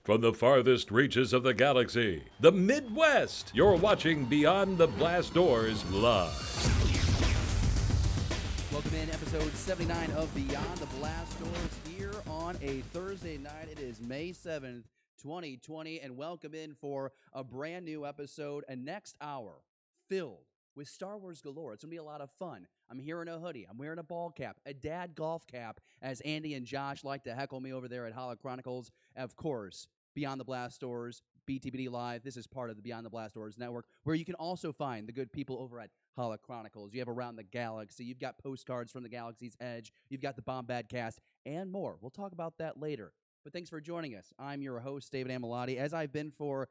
From the farthest reaches of the galaxy, the Midwest, you're watching Beyond the Blast Doors live. Welcome in episode 79 of Beyond the Blast Doors here on a Thursday night. It is May 7th, 2020, and welcome in for a brand new episode, a next hour filled with Star Wars galore. It's going to be a lot of fun. I'm here in a hoodie. I'm wearing a ball cap, a dad golf cap, as Andy and Josh like to heckle me over there at Holo Chronicles. Of course, Beyond the Blast Doors, BTBD Live. This is part of the Beyond the Blast Doors network, where you can also find the good people over at Holo Chronicles. You have Around the Galaxy. You've got postcards from the Galaxy's Edge. You've got the Bombad Cast and more. We'll talk about that later. But thanks for joining us. I'm your host, David Amilati, as I've been for,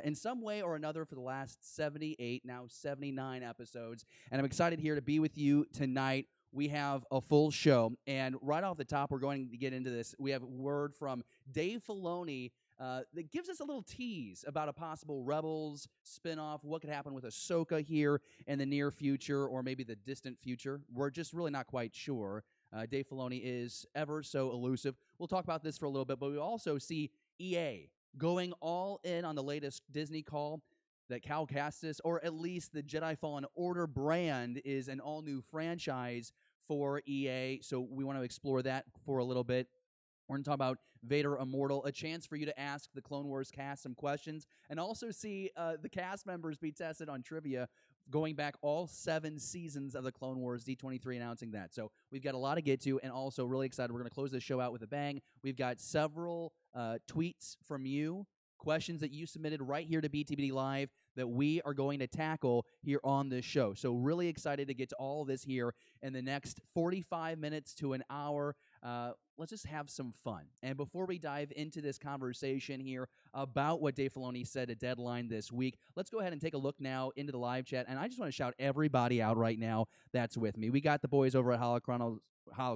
in some way or another, for the last 78, now 79 episodes. And I'm excited here to be with you tonight. We have a full show. And right off the top, we're going to get into this. We have word from Dave Filoni that gives us a little tease about a possible Rebels spinoff, what could happen with Ahsoka here in the near future or maybe the distant future. We're just really not quite sure. Dave Filoni is ever so elusive. We'll talk about this for a little bit, but we also see EA going all in on the latest Disney call that Cal Kestis, or at least the Jedi Fallen Order brand, is an all-new franchise for EA. So we want to explore that for a little bit. We're going to talk about Vader Immortal, a chance for you to ask the Clone Wars cast some questions, and also see the cast members be tested on trivia going back all 7 seasons of the Clone Wars, D23 announcing that. So we've got a lot to get to, and also really excited. We're going to close this show out with a bang. We've got several tweets from you, questions that you submitted right here to BTBD Live that we are going to tackle here on this show. So really excited to get to all of this here in the next 45 minutes to an hour. Let's just have some fun. And before we dive into this conversation here about what Dave Filoni said at Deadline this week, let's go ahead and take a look now into the live chat. And I just want to shout everybody out right now that's with me. We got the boys over at Holo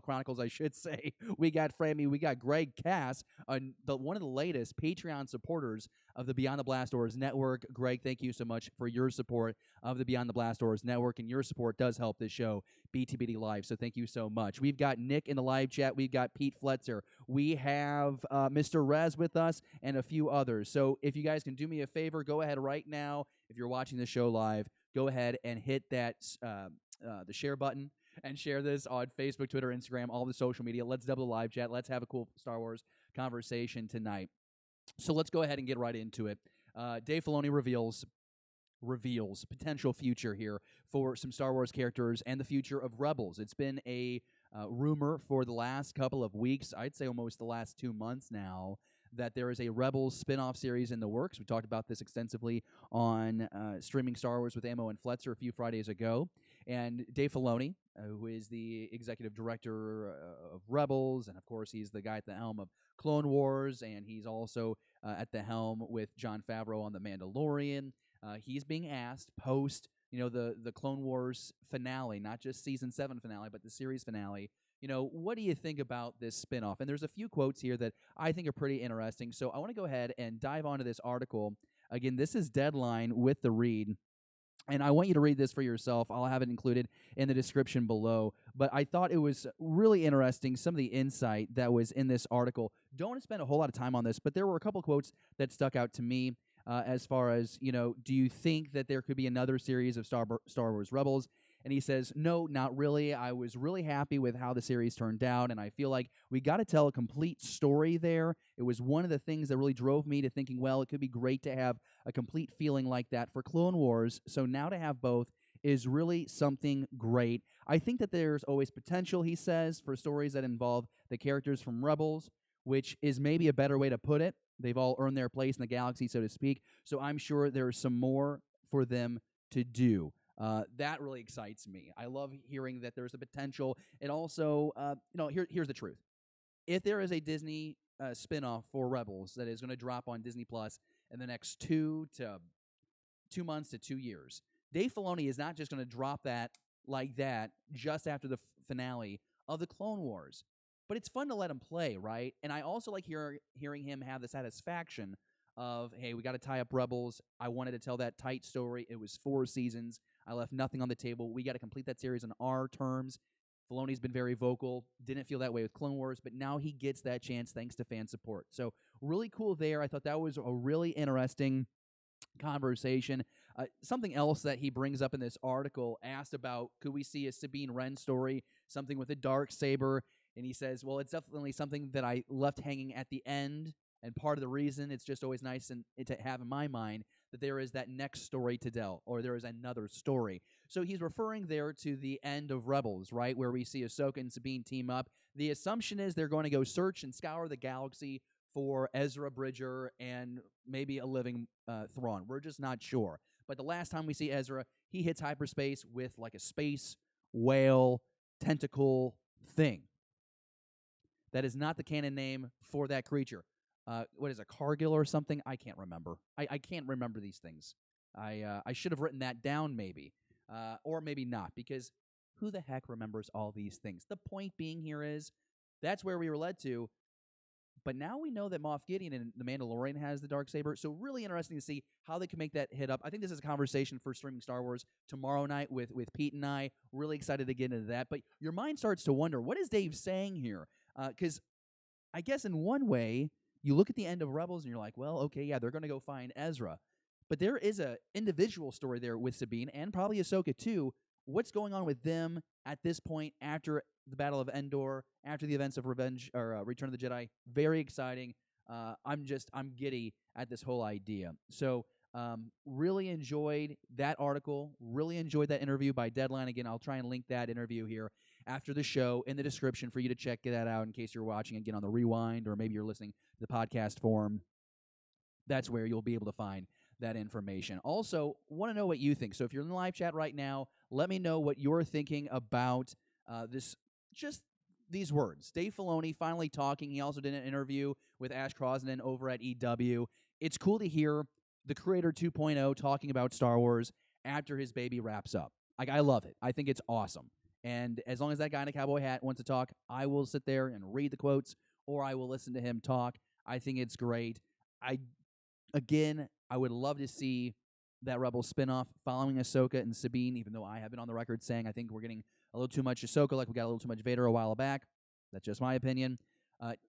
Chronicles, I should say. We got Frammy, we got Greg Cass, one of the latest Patreon supporters of the Beyond the Blast Doors network. Greg, thank you so much for your support of the Beyond the Blast Doors network, and your support does help this show, BTBD Live, so thank you so much. We've got Nick in the live chat. We've got Pete Fletzer. We have Mr. Rez with us and a few others. So if you guys can do me a favor, go ahead right now. If you're watching the show live, go ahead and hit that the share button and share this on Facebook, Twitter, Instagram, all the social media. Let's double the live chat. Let's have a cool Star Wars conversation tonight. So let's go ahead and get right into it. Dave Filoni reveals potential future here for some Star Wars characters and the future of Rebels. It's been a rumor for the last couple of weeks, I'd say almost the last 2 months now, that there is a Rebels spin-off series in the works. We talked about this extensively on Streaming Star Wars with Ammo and Fletzer a few Fridays ago. And Dave Filoni, who is the executive director of Rebels, and of course he's the guy at the helm of Clone Wars, and he's also at the helm with Jon Favreau on The Mandalorian. He's being asked post, the Clone Wars finale, not just season 7 finale, but the series finale. What do you think about this spinoff? And there's a few quotes here that I think are pretty interesting. So I want to go ahead and dive onto this article. Again, this is Deadline with the read. And I want you to read this for yourself. I'll have it included in the description below. But I thought it was really interesting, some of the insight that was in this article. Don't want to spend a whole lot of time on this, but there were a couple quotes that stuck out to me as far as, do you think that there could be another series of Star Wars Rebels? And he says, no, not really. I was really happy with how the series turned out, and I feel like we got to tell a complete story there. It was one of the things that really drove me to thinking, well, it could be great to have a complete feeling like that for Clone Wars. So now to have both is really something great. I think that there's always potential, he says, for stories that involve the characters from Rebels, which is maybe a better way to put it. They've all earned their place in the galaxy, so to speak. So I'm sure there's some more for them to do. That really excites me. I love hearing that there's a potential. And also, here's the truth. If there is a Disney spinoff for Rebels that is going to drop on Disney Plus in the next 2 months to 2 years, Dave Filoni is not just going to drop that like that just after the finale of the Clone Wars. But it's fun to let him play, right? And I also like hearing him have the satisfaction of, hey, we got to tie up Rebels. I wanted to tell that tight story. It was 4 seasons. I left nothing on the table. We got to complete that series on our terms. Filoni's been very vocal. Didn't feel that way with Clone Wars, but now he gets that chance thanks to fan support. So really cool there. I thought that was a really interesting conversation. Something else that he brings up in this article, asked about, could we see a Sabine Wren story, something with a dark saber? And he says, well, it's definitely something that I left hanging at the end. And part of the reason it's just always nice to have in my mind that there is that next story to tell, or there is another story. So he's referring there to the end of Rebels, right, where we see Ahsoka and Sabine team up. The assumption is they're going to go search and scour the galaxy for Ezra Bridger and maybe a living Thrawn. We're just not sure. But the last time we see Ezra, he hits hyperspace with like a space whale tentacle thing. That is not the canon name for that creature. What is it, Cargill or something? I can't remember. I can't remember these things. I should have written that down maybe. Or maybe not, because who the heck remembers all these things? The point being here is that's where we were led to. But now we know that Moff Gideon and the Mandalorian has the Darksaber, so really interesting to see how they can make that hit up. I think this is a conversation for Streaming Star Wars tomorrow night with Pete and I. Really excited to get into that. But your mind starts to wonder, what is Dave saying here? Because I guess in one way, you look at the end of Rebels and you're like, well, okay, yeah, they're going to go find Ezra. But there is a individual story there with Sabine and probably Ahsoka too. What's going on with them at this point after the Battle of Endor, after the events of Revenge or Return of the Jedi? Very exciting. I'm giddy at this whole idea. So really enjoyed that article. Really enjoyed that interview by Deadline. Again, I'll try and link that interview here after the show in the description for you to check that out in case you're watching again on the rewind, or maybe you're listening to the podcast form. That's where you'll be able to find that information. Also, want to know what you think. So if you're in the live chat right now, let me know what you're thinking about these words. Dave Filoni finally talking. He also did an interview with Ash Crosnan over at EW. It's cool to hear the Creator 2.0 talking about Star Wars after his baby wraps up. Like, I love it. I think it's awesome. And as long as that guy in a cowboy hat wants to talk, I will sit there and read the quotes, or I will listen to him talk. I think it's great. I would love to see that Rebels spinoff following Ahsoka and Sabine, even though I have been on the record saying I think we're getting a little too much Ahsoka, like we got a little too much Vader a while back. That's just my opinion.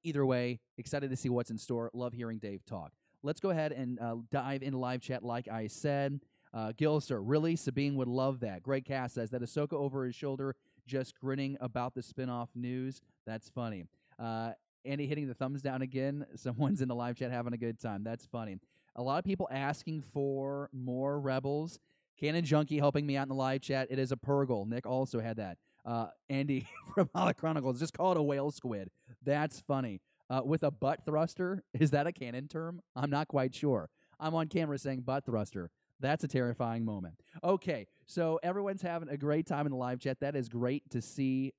Either way, excited to see what's in store. Love hearing Dave talk. Let's go ahead and dive into live chat like I said. Gilster, really? Sabine would love that. Greg Cass says that Ahsoka over his shoulder just grinning about the spinoff news. That's funny. Andy hitting the thumbs down again. Someone's in the live chat having a good time. That's funny. A lot of people asking for more Rebels. Canon Junkie helping me out in the live chat. It is a Purgle. Nick also had that. Andy from Hollow Chronicles, just call it a whale squid. That's funny. With a butt thruster, is that a canon term? I'm not quite sure. I'm on camera saying butt thruster. That's a terrifying moment. Okay, so everyone's having a great time in the live chat. That is great to see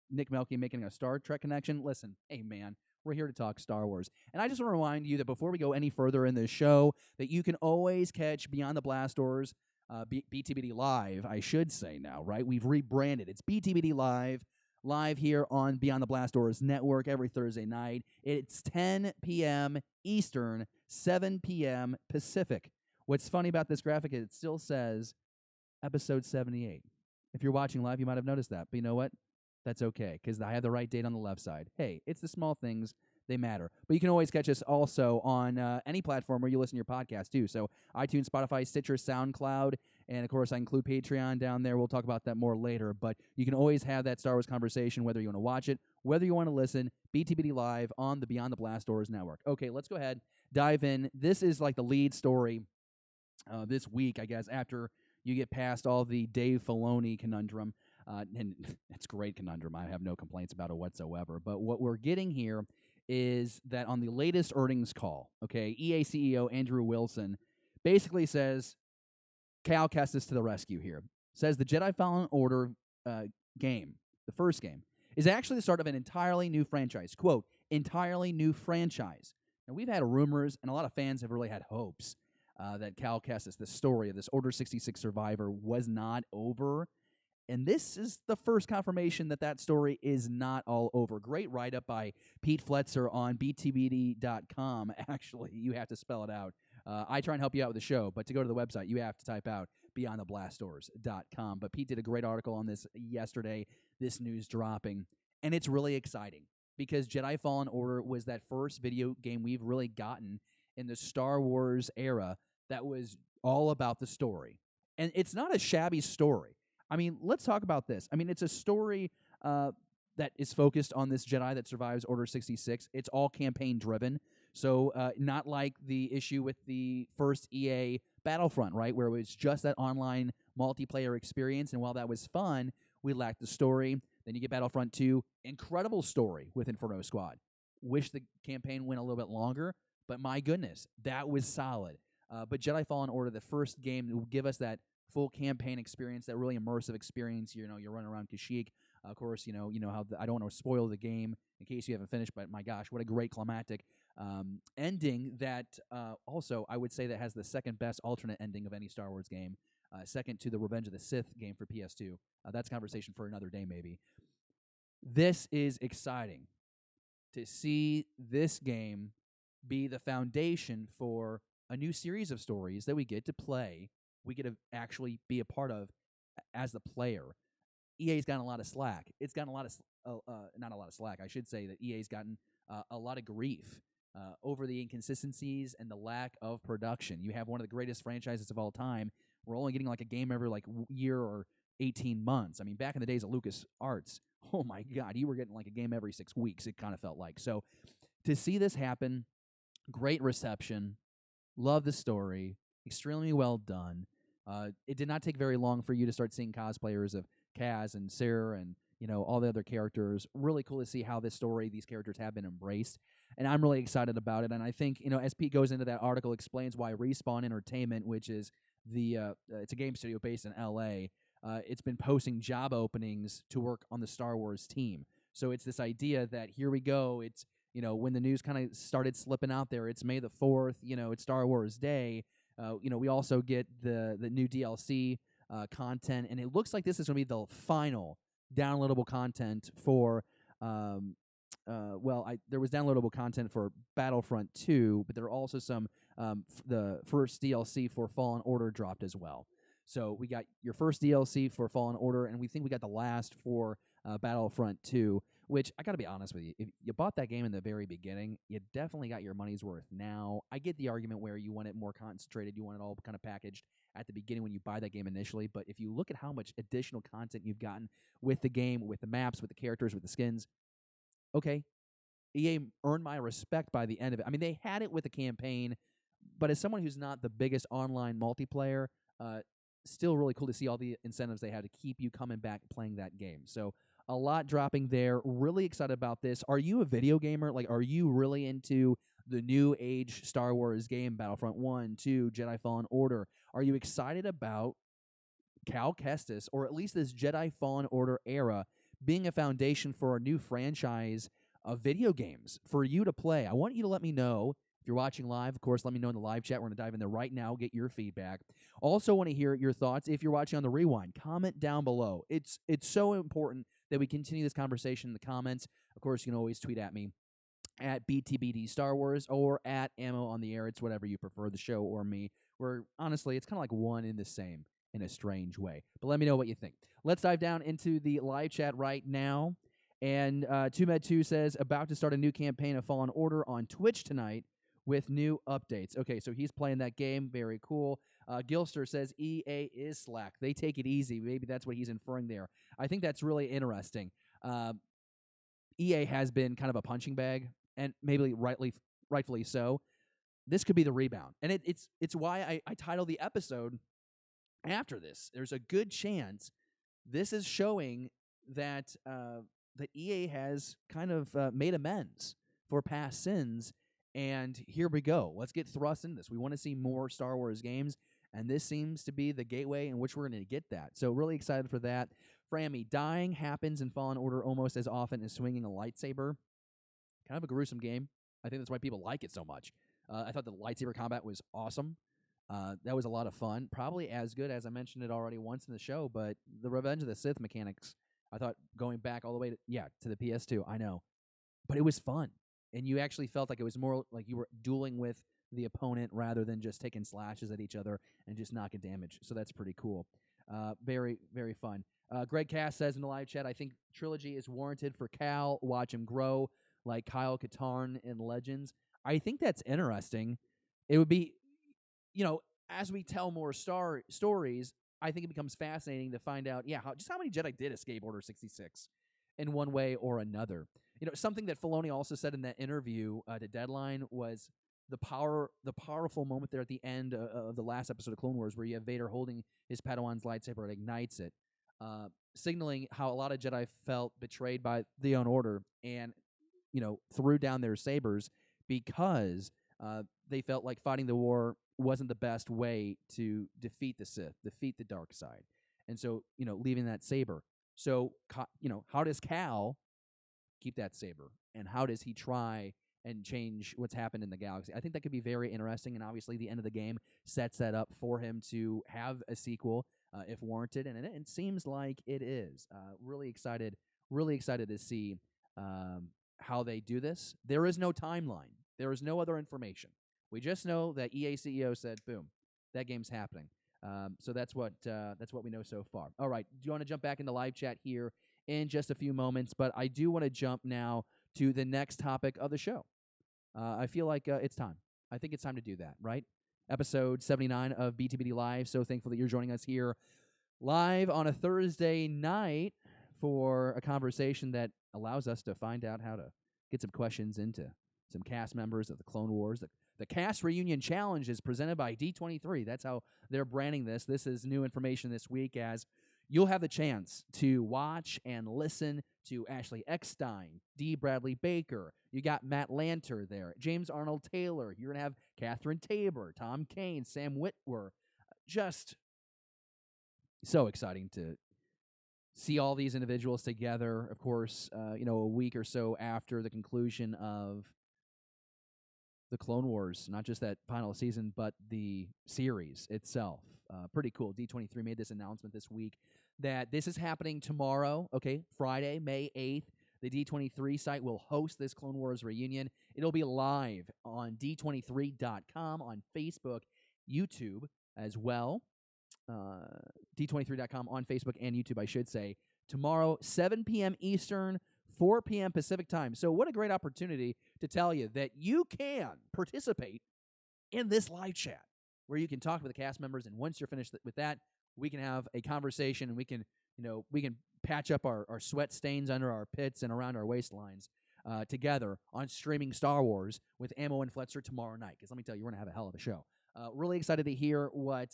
Nick Melky making a Star Trek connection. Listen, hey, man, we're here to talk Star Wars. And I just want to remind you that before we go any further in this show, that you can always catch Beyond the Blast Doors, BTBD Live, I should say now, right? We've rebranded. It's BTBD Live here on Beyond the Blast Doors Network every Thursday night. It's 10 p.m. Eastern, 7 p.m. Pacific. What's funny about this graphic is it still says episode 78. If you're watching live, you might have noticed that. But you know what? That's okay, because I have the right date on the left side. Hey, it's the small things. They matter. But you can always catch us also on any platform where you listen to your podcast, too. So iTunes, Spotify, Stitcher, SoundCloud, and, of course, I include Patreon down there. We'll talk about that more later. But you can always have that Star Wars conversation, whether you want to watch it, whether you want to listen, BTBD Live on the Beyond the Blast Doors Network. Okay, let's go ahead, dive in. This is like the lead story this week, I guess, after you get past all the Dave Filoni conundrum. And it's a great conundrum. I have no complaints about it whatsoever. But what we're getting here is that on the latest earnings call, okay, EA CEO Andrew Wilson basically says, Cal Kestis to the rescue here, says the Jedi Fallen Order game, the first game, is actually the start of an entirely new franchise. Quote, entirely new franchise. Now, we've had rumors, and a lot of fans have really had hopes that Cal Kestis, the story of this Order 66 survivor, was not over. And this is the first confirmation that that story is not all over. Great write-up by Pete Fletzer on BTBD.com. Actually, you have to spell it out. I try and help you out with the show, but to go to the website, you have to type out beyondtheblastdoors.com. But Pete did a great article on this yesterday, this news dropping, and it's really exciting because Jedi Fallen Order was that first video game we've really gotten in the Star Wars era that was all about the story. And it's not a shabby story. I mean, let's talk about this. I mean, it's a story that is focused on this Jedi that survives Order 66. It's all campaign-driven, so not like the issue with the first EA Battlefront, right, where it was just that online multiplayer experience, and while that was fun, we lacked the story. Then you get Battlefront 2, incredible story with Inferno Squad. Wish the campaign went a little bit longer, but my goodness, that was solid. But Jedi Fallen Order, the first game, will give us that full campaign experience, that really immersive experience. You know, you're running around Kashyyyk. Of course, you know how I don't want to spoil the game in case you haven't finished, but my gosh, what a great climactic ending that also I would say that has the second best alternate ending of any Star Wars game, second to the Revenge of the Sith game for PS2. That's a conversation for another day maybe. This is exciting to see this game be the foundation for a new series of stories that we get to play, we get to actually be a part of as the player. EA's gotten a lot of slack. It's gotten a lot of, not a lot of slack. I should say that EA's gotten a lot of grief over the inconsistencies and the lack of production. You have one of the greatest franchises of all time. We're only getting like a game every like year or 18 months. I mean, back in the days of LucasArts, oh my God, you were getting like a game every 6 weeks, it kind of felt like. So to see this happen, great reception, love the story, extremely well done. It did not take very long for you to start seeing cosplayers of Kaz and Sarah and, you know, all the other characters. Really cool to see how this story, these characters have been embraced. And I'm really excited about it. And I think, you know, as Pete goes into that article, explains why Respawn Entertainment, which is it's a game studio based in LA, it's been posting job openings to work on the Star Wars team. So it's this idea that here we go. It's, you know, when the news kind of started slipping out there, it's May the 4th, you know, it's Star Wars Day. You know, we also get the new DLC content, and it looks like this is going to be the final downloadable content for, there was downloadable content for Battlefront 2, but there are also some, the first DLC for Fallen Order dropped as well. So we got your first DLC for Fallen Order, and we think we got the last for Battlefront 2, which I got to be honest with you, if you bought that game in the very beginning, you definitely got your money's worth now. I get the argument where you want it more concentrated, you want it all kind of packaged at the beginning when you buy that game initially, but if you look at how much additional content you've gotten with the game, with the maps, with the characters, with the skins, okay, EA earned my respect by the end of it. I mean, they had it with the campaign, but as someone who's not the biggest online multiplayer, still really cool to see all the incentives they have to keep you coming back playing that game. So a lot dropping there. Really excited about this. Are you a video gamer? Like, are you really into the new age Star Wars game, Battlefront 1, 2, Jedi Fallen Order? Are you excited about Cal Kestis, or at least this Jedi Fallen Order era, being a foundation for a new franchise of video games for you to play? I want you to let me know. If you're watching live, of course, let me know in the live chat. We're going to dive in there right now, get your feedback. Also want to hear your thoughts. If you're watching on the rewind, comment down below. It's so important that we continue this conversation in the comments. Of course, you can always tweet at me at BTBD Star Wars or at Ammo on the Air. It's whatever you prefer, the show or me. Where, honestly, it's kind of like one in the same in a strange way. But let me know what you think. Let's dive down into the live chat right now. And 2med2 says, about to start a new campaign of Fallen Order on Twitch tonight with new updates. Okay, so he's playing that game. Very cool. Gilster says EA is slack. They take it easy. Maybe that's what he's inferring there. I think that's really interesting. EA has been kind of a punching bag, and maybe rightfully so. This could be the rebound. And it's why I titled the episode after this. There's a good chance this is showing that that EA has kind of made amends for past sins. And here we go. Let's get thrust into this. We want to see more Star Wars games, and this seems to be the gateway in which we're going to get that. So really excited for that. Frammy, dying happens in Fallen Order almost as often as swinging a lightsaber. Kind of a gruesome game. I think that's why people like it so much. I thought the lightsaber combat was awesome. That was a lot of fun. Probably as good as I mentioned it already once in the show, but the Revenge of the Sith mechanics, I thought going back all the way to the PS2, I know. But it was fun. And you actually felt like it was more like you were dueling with the opponent rather than just taking slashes at each other and just knocking damage. So that's pretty cool. Very, very fun. Greg Cass says in the live chat, I think trilogy is warranted for Cal. Watch him grow like Kyle Katarn in Legends. I think that's interesting. It would be, as we tell more stories, I think it becomes fascinating to find out, just how many Jedi did escape Order 66 in one way or another. Something that Filoni also said in that interview to Deadline was the powerful moment there at the end of the last episode of Clone Wars, where you have Vader holding his Padawan's lightsaber and ignites it, signaling how a lot of Jedi felt betrayed by the Own Order and threw down their sabers because they felt like fighting the war wasn't the best way to defeat the Sith, defeat the dark side. And so, leaving that saber. So, how does Cal keep that saber? And how does he try and change what's happened in the galaxy? I think that could be very interesting, and obviously the end of the game sets that up for him to have a sequel if warranted, and it seems like it is. Really excited to see how they do this. There is no timeline. There is no other information. We just know that EA CEO said, boom, that game's happening. So that's what we know so far. All right, do you want to jump back into live chat here in just a few moments? But I do want to jump now to the next topic of the show. I feel like it's time. I think it's time to do that, right? Episode 79 of BTBD Live. So thankful that you're joining us here live on a Thursday night for a conversation that allows us to find out how to get some questions into some cast members of the Clone Wars. The Cast Reunion Challenge is presented by D23. That's how they're branding this. This is new information this week, as you'll have the chance to watch and listen to Ashley Eckstein, D. Bradley Baker. You got Matt Lanter there, James Arnold Taylor. You're going to have Catherine Tabor, Tom Kane, Sam Witwer. Just so exciting to see all these individuals together. Of course, a week or so after the conclusion of the Clone Wars, not just that final season, but the series itself. Pretty cool. D23 made this announcement this week that this is happening tomorrow, Friday, May 8th. The D23 site will host this Clone Wars reunion. It'll be live on D23.com, on Facebook, YouTube as well. D23.com on Facebook and YouTube, I should say. Tomorrow, 7 p.m. Eastern, 4 p.m. Pacific time. So what a great opportunity to tell you that you can participate in this live chat where you can talk with the cast members. And once you're finished with that, we can have a conversation, and we can patch up our sweat stains under our pits and around our waistlines together on streaming Star Wars with Ammo and Fletcher tomorrow night. Because let me tell you, we're going to have a hell of a show. Really excited to hear what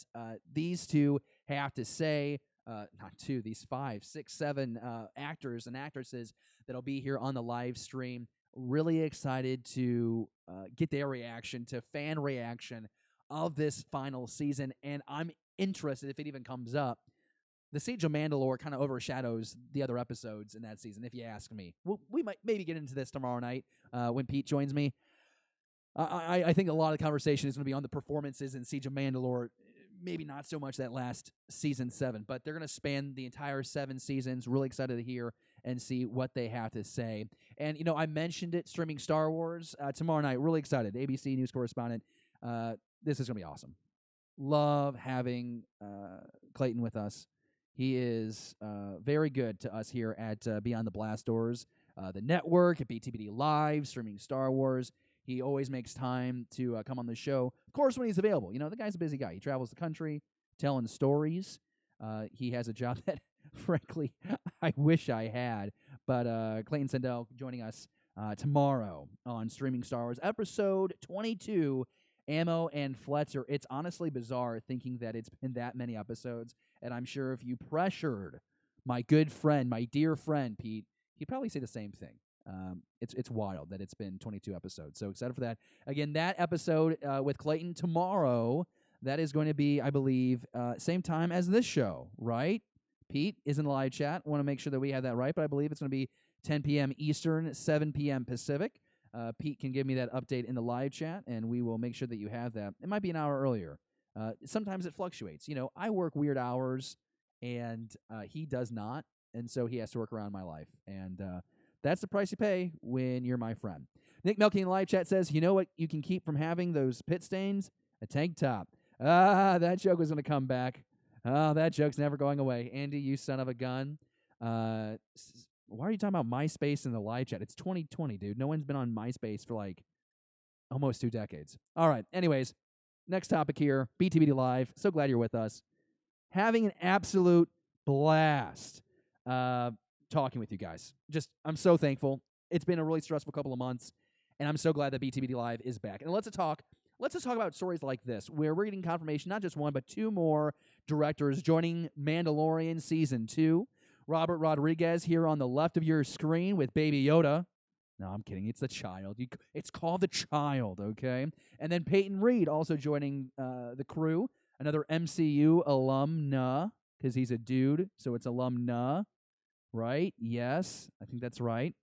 these two have to say. Not two, these 5, 6, 7 actors and actresses that'll be here on the live stream. Really excited to get their reaction to fan reaction of this final season. And I'm interested, if it even comes up, the Siege of Mandalore kind of overshadows the other episodes in that season, if you ask me. We might maybe get into this tomorrow night when Pete joins me. I think a lot of the conversation is going to be on the performances in Siege of Mandalore. Maybe not so much that last season 7, but they're going to span the entire 7 seasons. Really excited to hear and see what they have to say. And, I mentioned it, streaming Star Wars tomorrow night. Really excited. ABC News correspondent. This is going to be awesome. Love having Clayton with us. He is very good to us here at Beyond the Blast Doors, the network, at BTBD Live, streaming Star Wars. He always makes time to come on the show. Of course, when he's available. The guy's a busy guy. He travels the country telling stories. He has a job that, frankly, I wish I had. But Clayton Sandell joining us tomorrow on Streaming Star Wars, episode 22, Ammo and Fletcher. It's honestly bizarre thinking that it's been that many episodes. And I'm sure if you pressured my good friend, my dear friend, Pete, he'd probably say the same thing. It's wild that it's been 22 episodes. So excited for that. Again, that episode with Clayton tomorrow, that is going to be, I believe, same time as this show, right? Pete is in the live chat. Want to make sure that we have that right, but I believe it's going to be 10 p.m. Eastern, 7 p.m. Pacific. Pete can give me that update in the live chat, and we will make sure that you have that. It might be an hour earlier. Sometimes it fluctuates. I work weird hours, and he does not, and so he has to work around my life. And that's the price you pay when you're my friend. Nick Melky in the live chat says, you know what you can keep from having those pit stains? A tank top. That joke was going to come back. Oh, that joke's never going away. Andy, you son of a gun. Why are you talking about MySpace in the live chat? It's 2020, dude. No one's been on MySpace for like almost 2 decades. All right. Anyways, next topic here. BTBD Live. So glad you're with us. Having an absolute blast talking with you guys. I'm so thankful. It's been a really stressful couple of months, and I'm so glad that BTBD Live is back. And let's just talk about stories like this, where we're getting confirmation, not just one, but 2 more directors joining Mandalorian Season 2. Robert Rodriguez here on the left of your screen with Baby Yoda. No, I'm kidding. It's the child. It's called The Child, okay? And then Peyton Reed also joining the crew, another MCU alumna, because he's a dude, so it's alumna, right? Yes, I think that's right.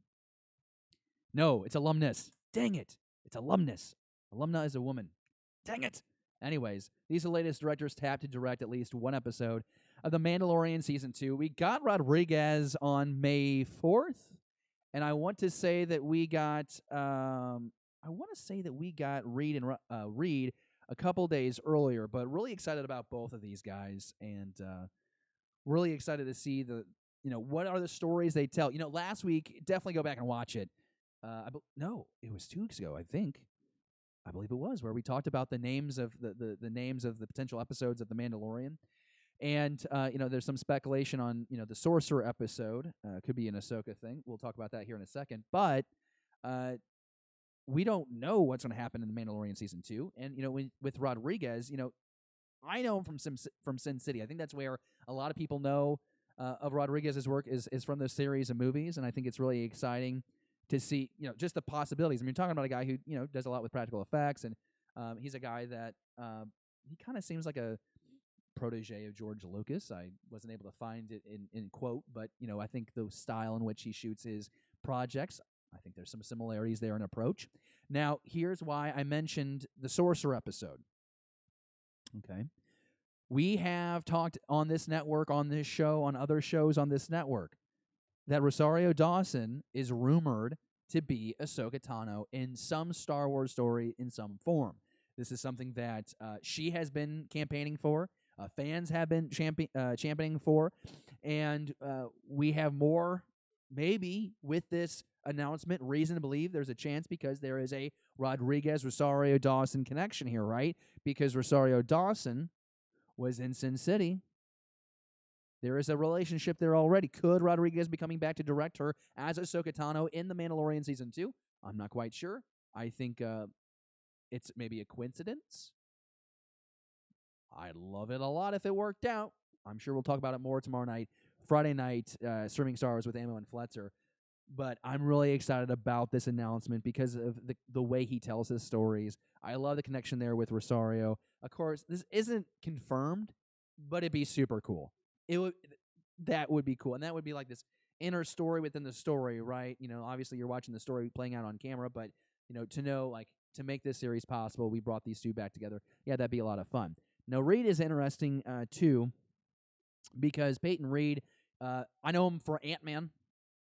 No, it's alumnus. Dang it. It's alumnus. Alumna is a woman. Dang it. Anyways, these are the latest directors tapped to direct at least one episode of The Mandalorian Season 2. We got Rodriguez on May 4th, and I want to say that we got Reed a couple days earlier, but really excited about both of these guys, and really excited to see what are the stories they tell. Last week, definitely go back and watch it. No, it was 2 weeks ago, I think. I believe it was, where we talked about the names of the names of the potential episodes of The Mandalorian. And, there's some speculation on, the Sorcerer episode. Could be an Ahsoka thing. We'll talk about that here in a second. But we don't know what's going to happen in The Mandalorian Season 2. And, with Rodriguez, I know him from Sin City. I think that's where a lot of people know of Rodriguez's work is from this series of movies. And I think it's really exciting to see, just the possibilities. I mean, you're talking about a guy who, does a lot with practical effects, and he's a guy that he kind of seems like a protege of George Lucas. I wasn't able to find it in quote, but, I think the style in which he shoots his projects, I think there's some similarities there in approach. Now, here's why I mentioned the Sorcerer episode. Okay. We have talked on this network, on this show, on other shows on this network, that Rosario Dawson is rumored to be Ahsoka Tano in some Star Wars story in some form. This is something that she has been campaigning for, fans have been championing for, and we have more, maybe, with this announcement, reason to believe there's a chance, because there is a Rodriguez-Rosario Dawson connection here, right? Because Rosario Dawson was in Sin City. There is a relationship there already. Could Rodriguez be coming back to direct her as Ahsoka Tano in The Mandalorian Season 2? I'm not quite sure. I think it's maybe a coincidence. I'd love it a lot if it worked out. I'm sure we'll talk about it more tomorrow night, Friday night, Streaming Stars with Ammo and Fletcher. But I'm really excited about this announcement because of the way he tells his stories. I love the connection there with Rosario. Of course, this isn't confirmed, but it'd be super cool. That would be cool, and that would be like this inner story within the story, right? Obviously you're watching the story playing out on camera, but to make this series possible, we brought these two back together. Yeah, that'd be a lot of fun. Now, Reed is interesting too, because Peyton Reed, I know him for Ant-Man.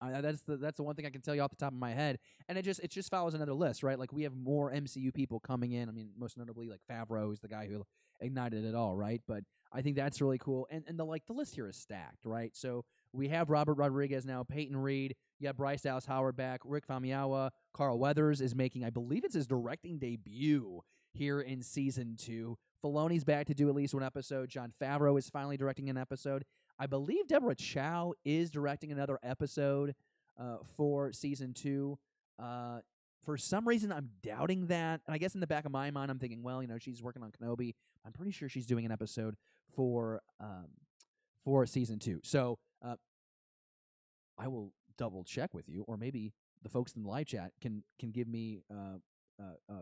That's the one thing I can tell you off the top of my head, and it just follows another list, right? Like, we have more MCU people coming in. I mean, most notably, like, Favreau is the guy who ignited it all, right? But I think that's really cool, and the list here is stacked, right? So we have Robert Rodriguez now, Peyton Reed, you have Bryce Dallas Howard back, Rick Famuyiwa, Carl Weathers is making, I believe it's his directing debut here in Season 2. Filoni's back to do at least one episode. Jon Favreau is finally directing an episode. I believe Deborah Chow is directing another episode for Season 2. For some reason, I'm doubting that. And I guess in the back of my mind, I'm thinking, well, she's working on Kenobi. I'm pretty sure she's doing an episode for Season 2. So I will double check with you, or maybe the folks in the live chat can give me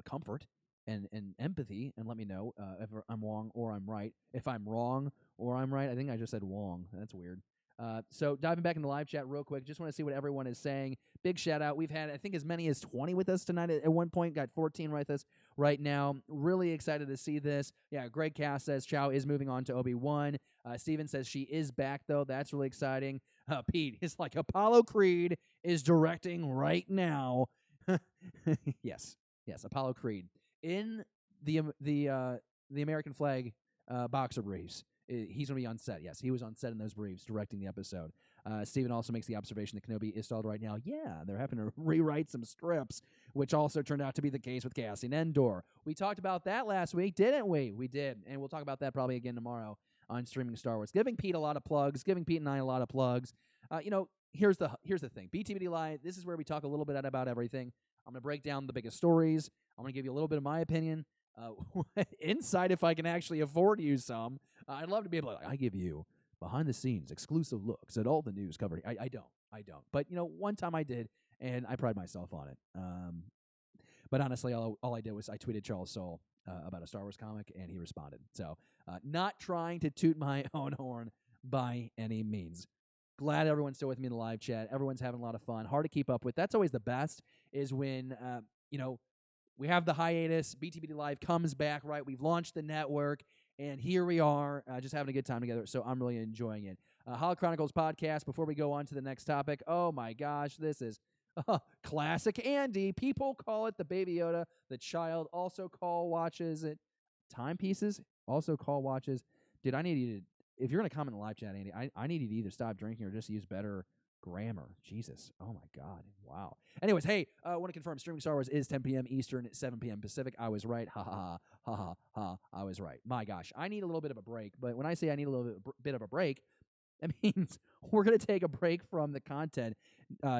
comfort and empathy and let me know if I'm wrong or I'm right. If I'm wrong or I'm right, I think I just said wrong. That's weird. So diving back in the live chat real quick, just want to see what everyone is saying. Big shout out. We've had, I think, as many as 20 with us tonight at one point. Got 14 with us right now. Really excited to see this. Yeah, Greg Cass says Chow is moving on to Obi-Wan. Steven says she is back, though. That's really exciting. Pete is like, Apollo Creed is directing right now. Yes, Apollo Creed in the American flag boxer briefs. He's going to be on set. Yes, he was on set in those briefs directing the episode. Steven also makes the observation that Kenobi is stalled right now. Yeah, they're having to rewrite some scripts, which also turned out to be the case with Cassian Andor. We talked about that last week, didn't we? We did, and we'll talk about that probably again tomorrow on Streaming Star Wars. Giving Pete a lot of plugs, giving Pete and I a lot of plugs. Here's the thing. BTBD Live, this is where we talk a little bit about everything. I'm going to break down the biggest stories. I'm going to give you a little bit of my opinion. Insight if I can actually afford you some. I'd love to be able to, I give you behind the scenes exclusive looks at all the news covered. I don't. But, one time I did, and I pride myself on it. But honestly, all I did was I tweeted Charles Soule about a Star Wars comic, and he responded. So not trying to toot my own horn by any means. Glad everyone's still with me in the live chat. Everyone's having a lot of fun. Hard to keep up with. That's always the best is when, we have the hiatus. BTBD Live comes back, right? We've launched the network, and here we are just having a good time together, so I'm really enjoying it. Holo Chronicles podcast, before we go on to the next topic, oh my gosh, this is classic Andy. People call it the Baby Yoda. The child also watches it timepieces, also call watches. Dude, I need you to, if you're going to comment in the live chat, Andy, I need you to either stop drinking or just use better grammar. Jesus. Oh, my God. Wow. Anyways, hey, I want to confirm Streaming Star Wars is 10 p.m. Eastern, 7 p.m. Pacific. I was right. Ha, ha, ha, ha, ha. I was right. My gosh. I need a little bit of a break. But when I say I need a little bit of a break, that means we're going to take a break from the content.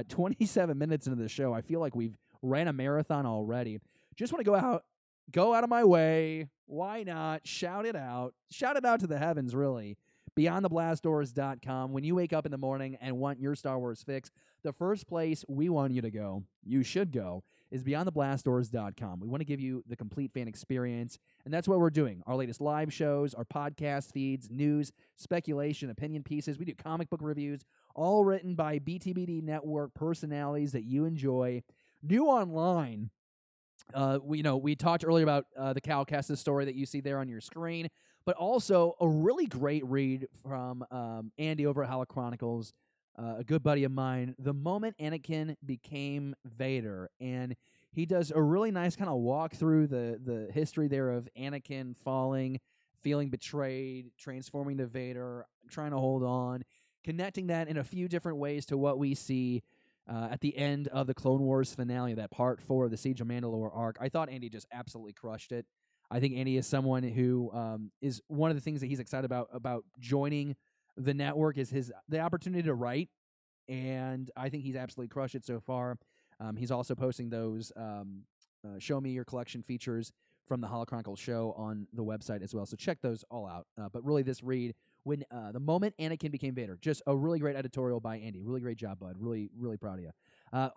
27 minutes into the show. I feel like we've ran a marathon already. Just want to go out of my way. Why not? Shout it out. Shout it out to the heavens, really. BeyondTheBlastDoors.com. When you wake up in the morning and want your Star Wars fix, the first place we want you to go, you should go, is BeyondTheBlastDoors.com. We want to give you the complete fan experience, and that's what we're doing. Our latest live shows, our podcast feeds, news, speculation, opinion pieces. We do comic book reviews, all written by BTBD Network personalities that you enjoy. New online. We talked earlier about the Cal Kestis story that you see there on your screen, but also a really great read from Andy over at Holo Chronicles, a good buddy of mine, The Moment Anakin Became Vader. And he does a really nice kind of walk through the history there of Anakin falling, feeling betrayed, transforming to Vader, trying to hold on, connecting that in a few different ways to what we see at the end of the Clone Wars finale, that part 4 of the Siege of Mandalore arc. I thought Andy just absolutely crushed it. I think Andy is someone who is one of the things that he's excited about joining the network is the opportunity to write, and I think he's absolutely crushed it so far. He's also posting those Show Me Your Collection features from the Holo Chronicles show on the website as well, so check those all out. But really, this read, when The Moment Anakin Became Vader, just a really great editorial by Andy. Really great job, bud. Really, really proud of you.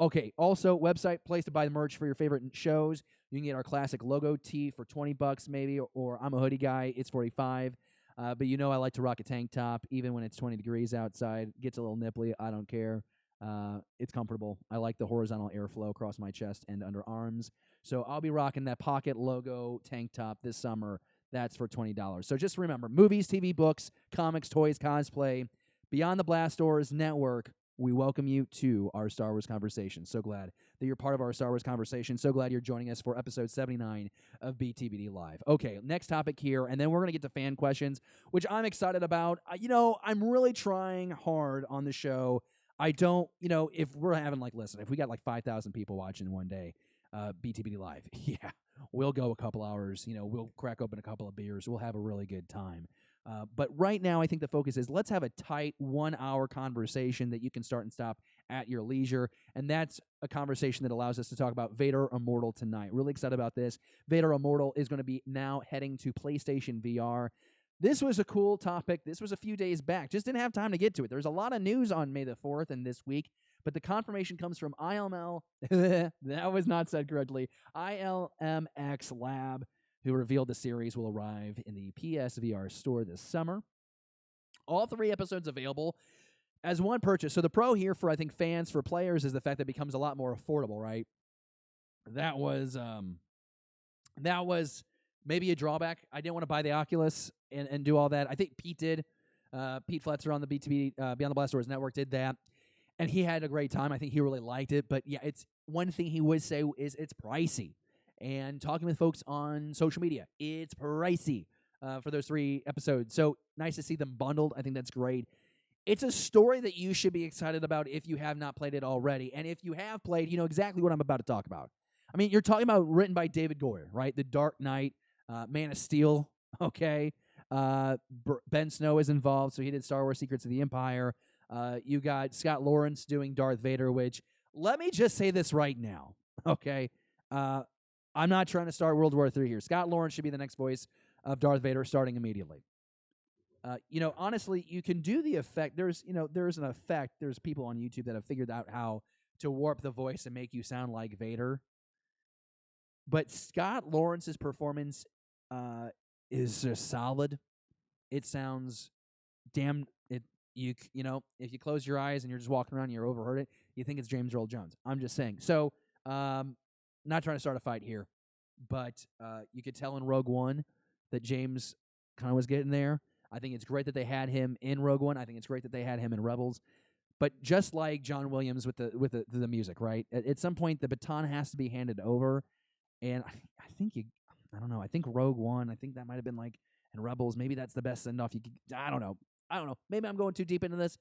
Okay, also, website, place to buy the merch for your favorite shows. You can get our classic logo tee for $20 maybe, or I'm a hoodie guy, it's $45. But I like to rock a tank top, even when it's 20 degrees outside. Gets a little nipply, I don't care. It's comfortable. I like the horizontal airflow across my chest and underarms. So I'll be rocking that pocket logo tank top this summer. That's for $20. So just remember, movies, TV, books, comics, toys, cosplay, Beyond the Blast Doors Network, we welcome you to our Star Wars conversation. So glad that you're part of our Star Wars conversation. So glad you're joining us for episode 79 of BTBD Live. Okay, next topic here, and then we're going to get to fan questions, which I'm excited about. I'm really trying hard on the show. I don't, if we're having if we got 5,000 people watching one day, BTBD Live, yeah, we'll go a couple hours, we'll crack open a couple of beers, we'll have a really good time. But right now, I think the focus is let's have a tight 1 hour conversation that you can start and stop at your leisure. And that's a conversation that allows us to talk about Vader Immortal tonight. Really excited about this. Vader Immortal is going to be now heading to PlayStation VR. This was a cool topic. This was a few days back. Just didn't have time to get to it. There's a lot of news on May the 4th and this week, but the confirmation comes from ILM. That was not said correctly. ILMX Lab, who revealed the series will arrive in the PSVR store this summer. All 3 episodes available as one purchase. So the pro here for, I think, fans, for players, is the fact that it becomes a lot more affordable, right? That was maybe a drawback. I didn't want to buy the Oculus and do all that. I think Pete did. Pete Fletcher on the BTB Beyond the Blast Doors Network did that, and he had a great time. I think he really liked it. But yeah, one thing he would say is it's pricey. And talking with folks on social media, it's pricey for those 3 episodes. So nice to see them bundled. I think that's great. It's a story that you should be excited about if you have not played it already. And if you have played, you know exactly what I'm about to talk about. I mean, you're talking about written by David Goyer, right? The Dark Knight, Man of Steel, okay? Ben Snow is involved, so he did Star Wars Secrets of the Empire. You got Scott Lawrence doing Darth Vader, which, let me just say this right now, okay? I'm not trying to start World War III here. Scott Lawrence should be the next voice of Darth Vader starting immediately. Honestly, you can do the effect. There's an effect. There's people on YouTube that have figured out how to warp the voice and make you sound like Vader. But Scott Lawrence's performance is just solid. It sounds damn. If you close your eyes and you're just walking around and you overheard it, you think it's James Earl Jones. I'm just saying. So, not trying to start a fight here, but you could tell in Rogue One that James kind of was getting there. I think it's great that they had him in Rogue One. I think it's great that they had him in Rebels. But just like John Williams with the music, right? At some point, the baton has to be handed over. And I don't know. I think Rogue One, I think that might have been like in Rebels. Maybe that's the best send-off you could. I don't know. Maybe I'm going too deep into this.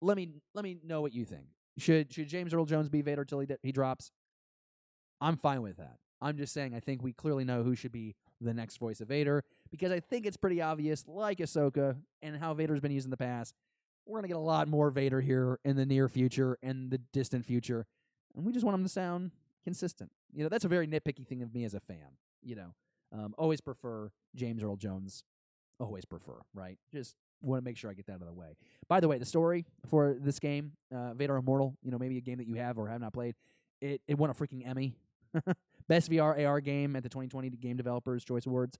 Let me know what you think. Should James Earl Jones be Vader till he drops? I'm fine with that. I'm just saying I think we clearly know who should be the next voice of Vader, because I think it's pretty obvious, like Ahsoka and how Vader's been used in the past, we're going to get a lot more Vader here in the near future and the distant future, and we just want him to sound consistent. That's a very nitpicky thing of me as a fan. Always prefer James Earl Jones. Always prefer, right? Just want to make sure I get that out of the way. By the way, the story for this game, Vader Immortal, maybe a game that you have or have not played, it won a freaking Emmy. Best VR AR game at the 2020 Game Developers Choice Awards.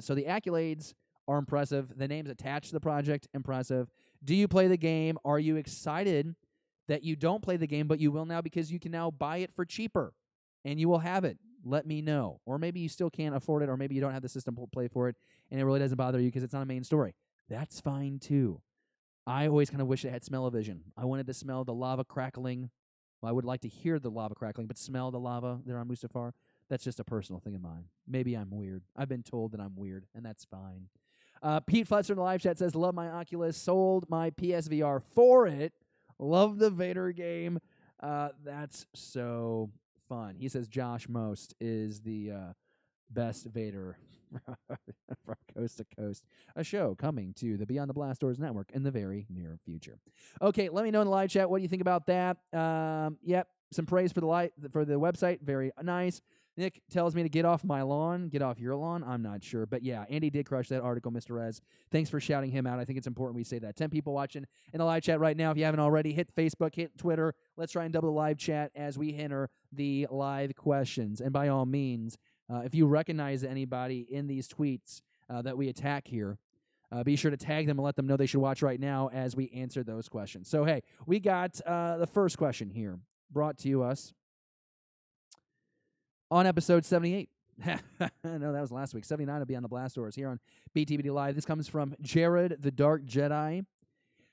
So the accolades are impressive. The names attached to the project, impressive. Do you play the game? Are you excited that you don't play the game, but you will now because you can now buy it for cheaper and you will have it? Let me know. Or maybe you still can't afford it, or maybe you don't have the system to play for it and it really doesn't bother you because it's not a main story. That's fine too. I always kind of wish it had smell-o-vision. I wanted to smell the lava crackling. Well, I would like to hear the lava crackling, but smell the lava there on Mustafar. That's just a personal thing of mine. Maybe I'm weird. I've been told that I'm weird, and that's fine. Pete Fletcher in the live chat says, love my Oculus. Sold my PSVR for it. Love the Vader game. That's so fun. He says Josh Most is the best Vader from Coast to Coast. A show coming to the Beyond the Blast Doors Network in the very near future. Okay, let me know in the live chat what do you think about that. Yep, some praise for the website. Very nice. Nick tells me to get off my lawn. Get off your lawn? I'm not sure. But yeah, Andy did crush that article, Mr. Rez. Thanks for shouting him out. I think it's important we say that. 10 people watching in the live chat right now. If you haven't already, hit Facebook, hit Twitter. Let's try and double the live chat as we enter the live questions. And by all means, if you recognize anybody in these tweets that we attack here, be sure to tag them and let them know they should watch right now as we answer those questions. So, hey, we got the first question here brought to us on episode 78. No, that was last week. 79 will be on the Blast Doors here on BTBD Live. This comes from Jared the Dark Jedi.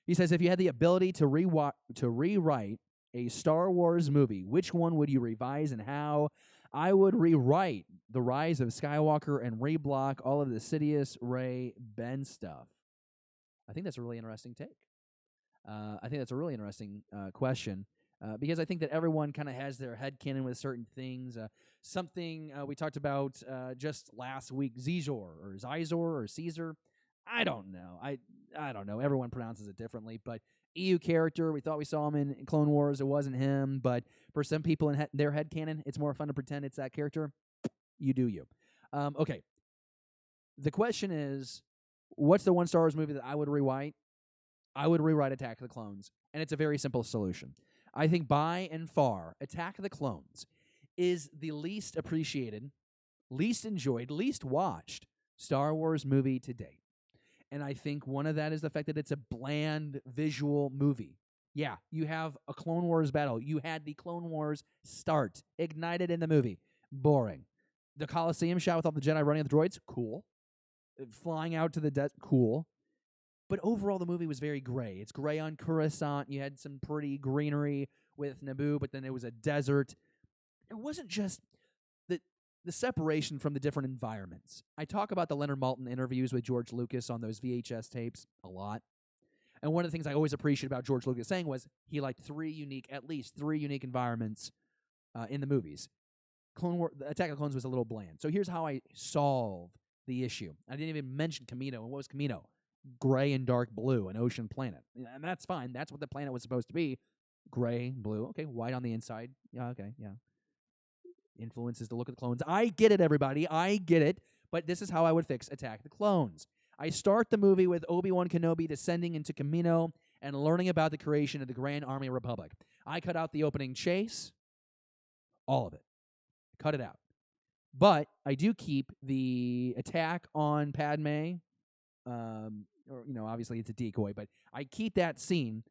He says, if you had the ability to rewrite a Star Wars movie, which one would you revise and how? I would rewrite The Rise of Skywalker and reblock all of the Sidious, Rey, Ben stuff. I think that's a really interesting take. I think that's a really interesting question because I think that everyone kind of has their headcanon with certain things. Something we talked about just last week, Zizor or Zizor or Caesar. I don't know. I don't know. Everyone pronounces it differently, but EU character, we thought we saw him in Clone Wars. It wasn't him, but for some people in their headcanon, it's more fun to pretend it's that character. You do you. Okay. The question is, what's the one Star Wars movie that I would rewrite? I would rewrite Attack of the Clones, and it's a very simple solution. I think by and far, Attack of the Clones is the least appreciated, least enjoyed, least watched Star Wars movie to date. And I think one of that is the fact that it's a bland visual movie. Yeah, you have a Clone Wars battle. You had the Clone Wars start, ignited in the movie. Boring. The Colosseum shot with all the Jedi running at the droids, cool. Flying out to the desert, cool. But overall, the movie was very gray. It's gray on Coruscant. You had some pretty greenery with Naboo, but then it was a desert. it wasn't just the separation from the different environments. I talk about the Leonard Maltin interviews with George Lucas on those VHS tapes a lot. And one of the things I always appreciated about George Lucas saying was he liked at least three unique environments in the movies. The Attack of the Clones was a little bland. So here's how I solve the issue. I didn't even mention Camino. And what was Camino? Gray and dark blue, an ocean planet. And that's fine. That's what the planet was supposed to be. Gray, blue. Okay, white on the inside. Yeah, okay, yeah. Influences the look of the clones. I get it, everybody. I get it. But this is how I would fix Attack of the Clones. I start the movie with Obi-Wan Kenobi descending into Camino and learning about the creation of the Grand Army Republic. I cut out the opening chase. All of it. Cut it out. But I do keep the attack on Padme. Obviously it's a decoy, but I keep that scene.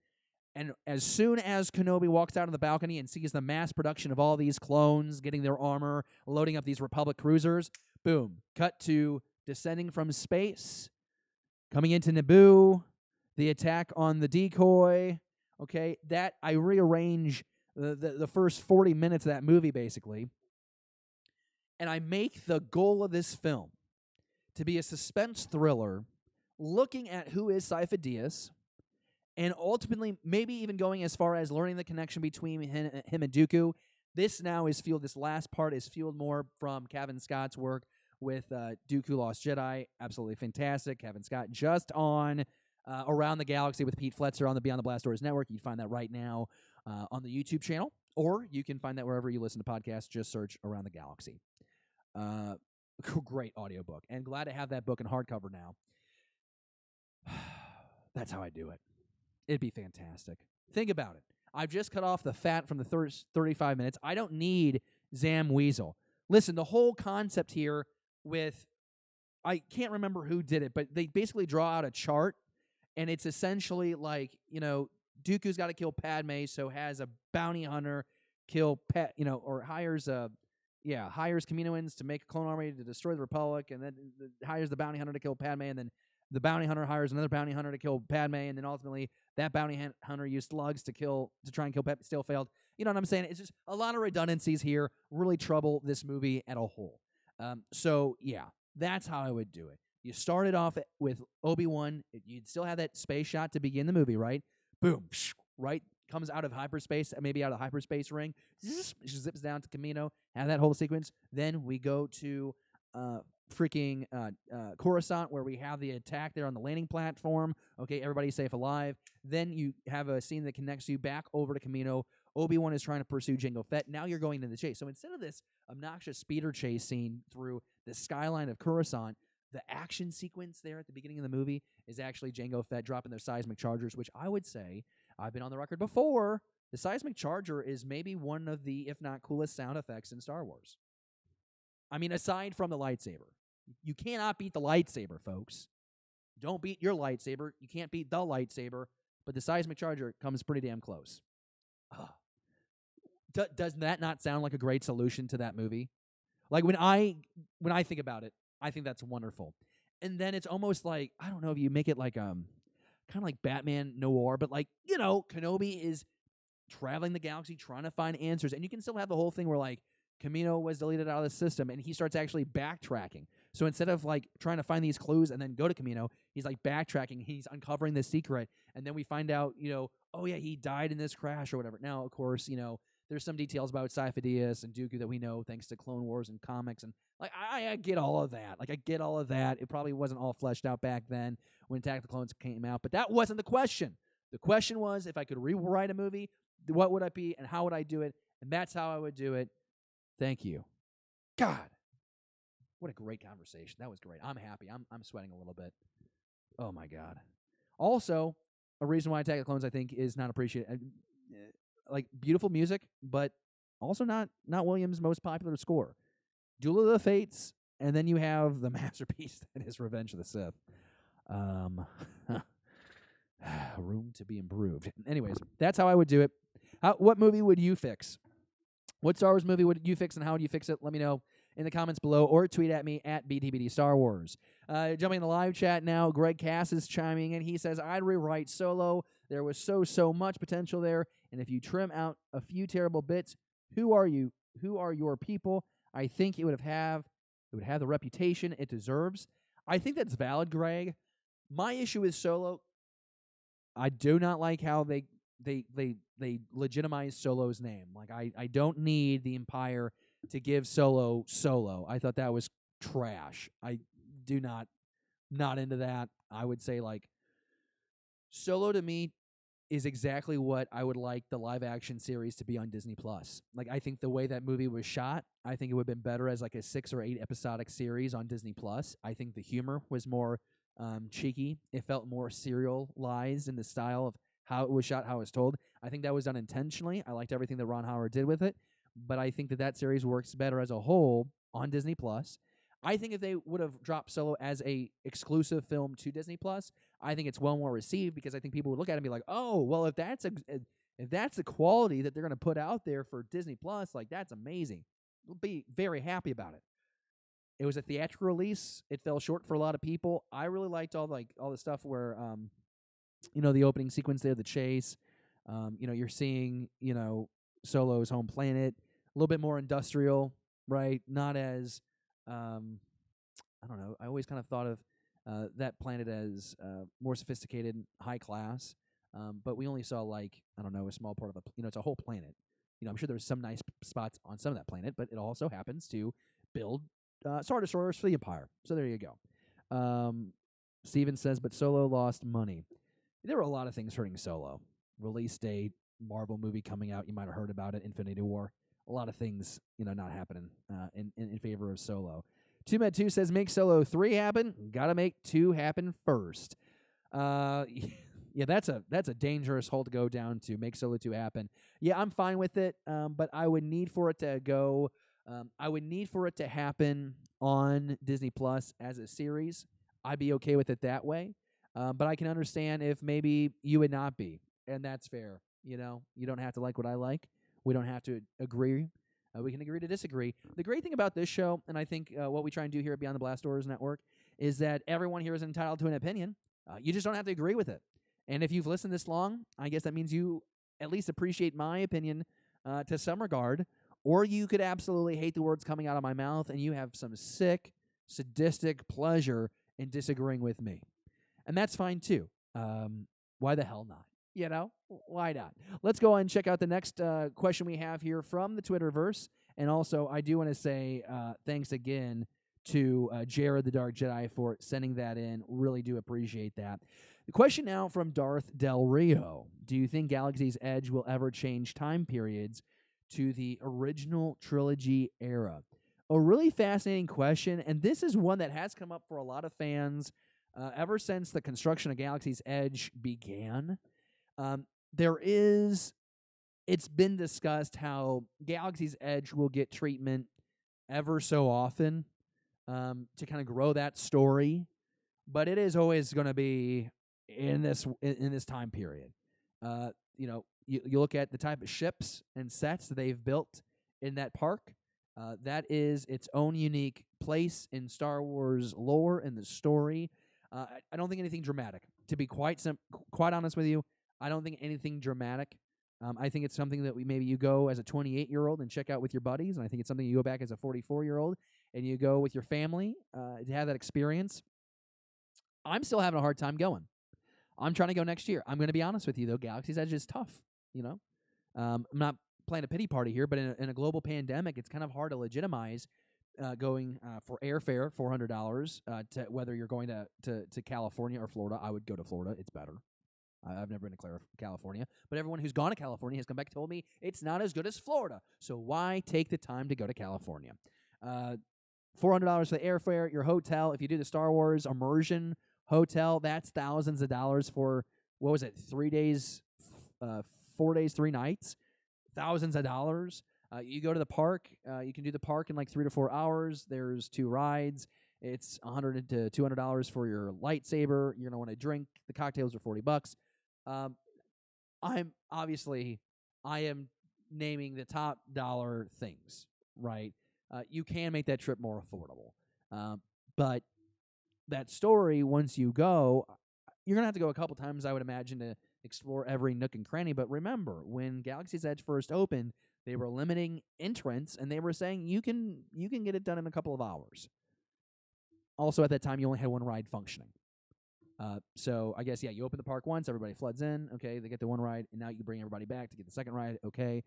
And as soon as Kenobi walks out on the balcony and sees the mass production of all these clones getting their armor, loading up these Republic cruisers, boom, cut to descending from space, coming into Naboo, the attack on the decoy. Okay, that I rearrange the first 40 minutes of that movie, basically. And I make the goal of this film to be a suspense thriller looking at who is Sifo Dyas, and ultimately maybe even going as far as learning the connection between him and Dooku. This last part is fueled more from Kevin Scott's work with Dooku Lost Jedi. Absolutely fantastic. Kevin Scott just on Around the Galaxy with Pete Fletcher on the Beyond the Blast Doors Network. You can find that right now on the YouTube channel, or you can find that wherever you listen to podcasts. Just search Around the Galaxy. Great audiobook. And glad to have that book in hardcover now. That's how I do it. It'd be fantastic. Think about it. I've just cut off the fat from the 35 minutes. I don't need Zam Weasel. Listen, the whole concept here with, I can't remember who did it, but they basically draw out a chart, and it's essentially like, Dooku's got to kill Padme, so has a bounty hunter kill or hires Kaminoans to make a clone army to destroy the Republic, and then hires the bounty hunter to kill Padme, and then the bounty hunter hires another bounty hunter to kill Padme, and then ultimately that bounty hunter used slugs to try and kill Padme, still failed. You know what I'm saying? It's just a lot of redundancies here, really trouble this movie at a whole. So yeah, that's how I would do it. You started off with Obi-Wan. You'd still have that space shot to begin the movie, right? Boom, right? Comes out of hyperspace, maybe out of the hyperspace ring, zips down to Camino, have that whole sequence. Then we go to Coruscant, where we have the attack there on the landing platform. Okay, everybody's safe alive. Then you have a scene that connects you back over to Camino. Obi-Wan is trying to pursue Jango Fett. Now you're going into the chase. So instead of this obnoxious speeder chase scene through the skyline of Coruscant, the action sequence there at the beginning of the movie is actually Jango Fett dropping those seismic chargers, which I would say, I've been on the record before, the seismic charger is maybe one of the, if not coolest sound effects in Star Wars. I mean, aside from the lightsaber. You cannot beat the lightsaber, folks. Don't beat your lightsaber. You can't beat the lightsaber, but the seismic charger comes pretty damn close. Does that not sound like a great solution to that movie? Like when I think about it, I think that's wonderful. And then it's almost like, I don't know if you make it like kind of like Batman Noir, but like, Kenobi is traveling the galaxy trying to find answers, and you can still have the whole thing where like Camino was deleted out of the system, and he starts actually backtracking. So instead of like trying to find these clues and then go to Camino, he's like backtracking. He's uncovering the secret, and then we find out, oh yeah, he died in this crash or whatever. Now, of course, there's some details about Sifo Dyas and Dooku that we know thanks to Clone Wars and comics, and like I get all of that. Like I get all of that. It probably wasn't all fleshed out back then when Attack of the Clones came out, but that wasn't the question. The question was, if I could rewrite a movie, what would I be and how would I do it? And that's how I would do it. Thank you. God, what a great conversation. That was great. I'm happy. I'm sweating a little bit. Oh, my God. Also, a reason why Attack of the Clones, I think, is not appreciated. Like, beautiful music, but also not Williams' most popular score. Duel of the Fates, and then you have the masterpiece that is Revenge of the Sith. Room to be improved. Anyways, that's how I would do it. What movie would you fix? What Star Wars movie would you fix, and how would you fix it? Let me know in the comments below, or tweet at me at BTBD Star Wars. Jumping in the live chat now, Greg Cass is chiming in. He says, I'd rewrite Solo. There was so much potential there, and if you trim out a few terrible bits, who are you Who are your people? I think it would have the reputation it deserves. I think that's valid, Greg. My issue with Solo, I do not like how they legitimize Solo's name. Like I don't need the Empire to give Solo. I thought that was trash. I do not into that. I would say like Solo to me is exactly what I would like the live action series to be on Disney Plus. Like I think the way that movie was shot, I think it would have been better as like a 6 or 8 episodic series on Disney Plus. I think the humor was more cheeky. It felt more serialized in the style of how it was shot, how it was told. I think that was done intentionally. I liked everything that Ron Howard did with it, but I think that series works better as a whole on Disney Plus. I think if they would have dropped Solo as a exclusive film to Disney Plus, I think it's well more received because I think people would look at it and be like, "Oh, well, if that's the quality that they're going to put out there for Disney Plus, like that's amazing." We'll be very happy about it. It was a theatrical release. It fell short for a lot of people. I really liked all the stuff where the opening sequence there, the chase. You're seeing, Solo's home planet, a little bit more industrial, right? Not as I don't know. I always kind of thought of that planet as more sophisticated, high class. But we only saw a small part of it's a whole planet. I'm sure there's some nice spots on some of that planet, but it also happens to build Star Destroyers for the Empire. So there you go. Steven says, but Solo lost money. There were a lot of things hurting Solo. Release date, Marvel movie coming out. You might have heard about it, Infinity War. A lot of things, not happening in favor of Solo. 2Med2 says, make Solo 3 happen. Got to make 2 happen first. Yeah, that's a dangerous hole to go down to, make Solo 2 happen. Yeah, I'm fine with it, but I would need for it to go. I would need for it to happen on Disney Plus as a series. I'd be okay with it that way. But I can understand if maybe you would not be, and that's fair. You don't have to like what I like. We don't have to agree. We can agree to disagree. The great thing about this show, and I think what we try and do here at Beyond the Blast Doors Network, is that everyone here is entitled to an opinion. You just don't have to agree with it. And if you've listened this long, I guess that means you at least appreciate my opinion to some regard, or you could absolutely hate the words coming out of my mouth, and you have some sick, sadistic pleasure in disagreeing with me. And that's fine, too. Why the hell not? Why not? Let's go and check out the next question we have here from the Twitterverse. And also, I do want to say thanks again to Jared the Dark Jedi for sending that in. Really do appreciate that. The question now from Darth Del Rio. Do you think Galaxy's Edge will ever change time periods to the original trilogy era? A really fascinating question, and this is one that has come up for a lot of fans ever since the construction of Galaxy's Edge began. It's been discussed how Galaxy's Edge will get treatment ever so often to kind of grow that story, but it is always going to be in this time period. You look at the type of ships and sets that they've built in that park. That is its own unique place in Star Wars lore and the story. I don't think anything dramatic. To be quite honest with you, I don't think anything dramatic. I think it's something that maybe you go as a 28-year-old and check out with your buddies, and I think it's something you go back as a 44-year-old and you go with your family to have that experience. I'm still having a hard time going. I'm trying to go next year. I'm going to be honest with you, though. Galaxy's Edge is tough, I'm not playing a pity party here, but in a global pandemic, it's kind of hard to legitimize going for airfare, $400, to whether you're going to California or Florida. I would go to Florida. It's better. I've never been to California, but everyone who's gone to California has come back and told me it's not as good as Florida. So why take the time to go to California? $400 for the airfare, your hotel. If you do the Star Wars immersion hotel, that's thousands of dollars for, 3 days, 4 days, 3 nights, thousands of dollars. You go to the park. You can do the park in like 3 to 4 hours. There's 2 rides. It's $100 to $200 for your lightsaber. You're gonna want to drink. The cocktails are $40. I am naming the top dollar things, right? You can make that trip more affordable. But that story, once you go, you're going to have to go a couple times, I would imagine, to explore every nook and cranny. But remember, when Galaxy's Edge first opened, They were limiting entrance, and they were saying you can get it done in a couple of hours. Also, at that time, you only had one ride functioning. So I guess, yeah, you open the park once, everybody floods in, okay, they get the one ride, and now you bring everybody back to get the second ride, okay.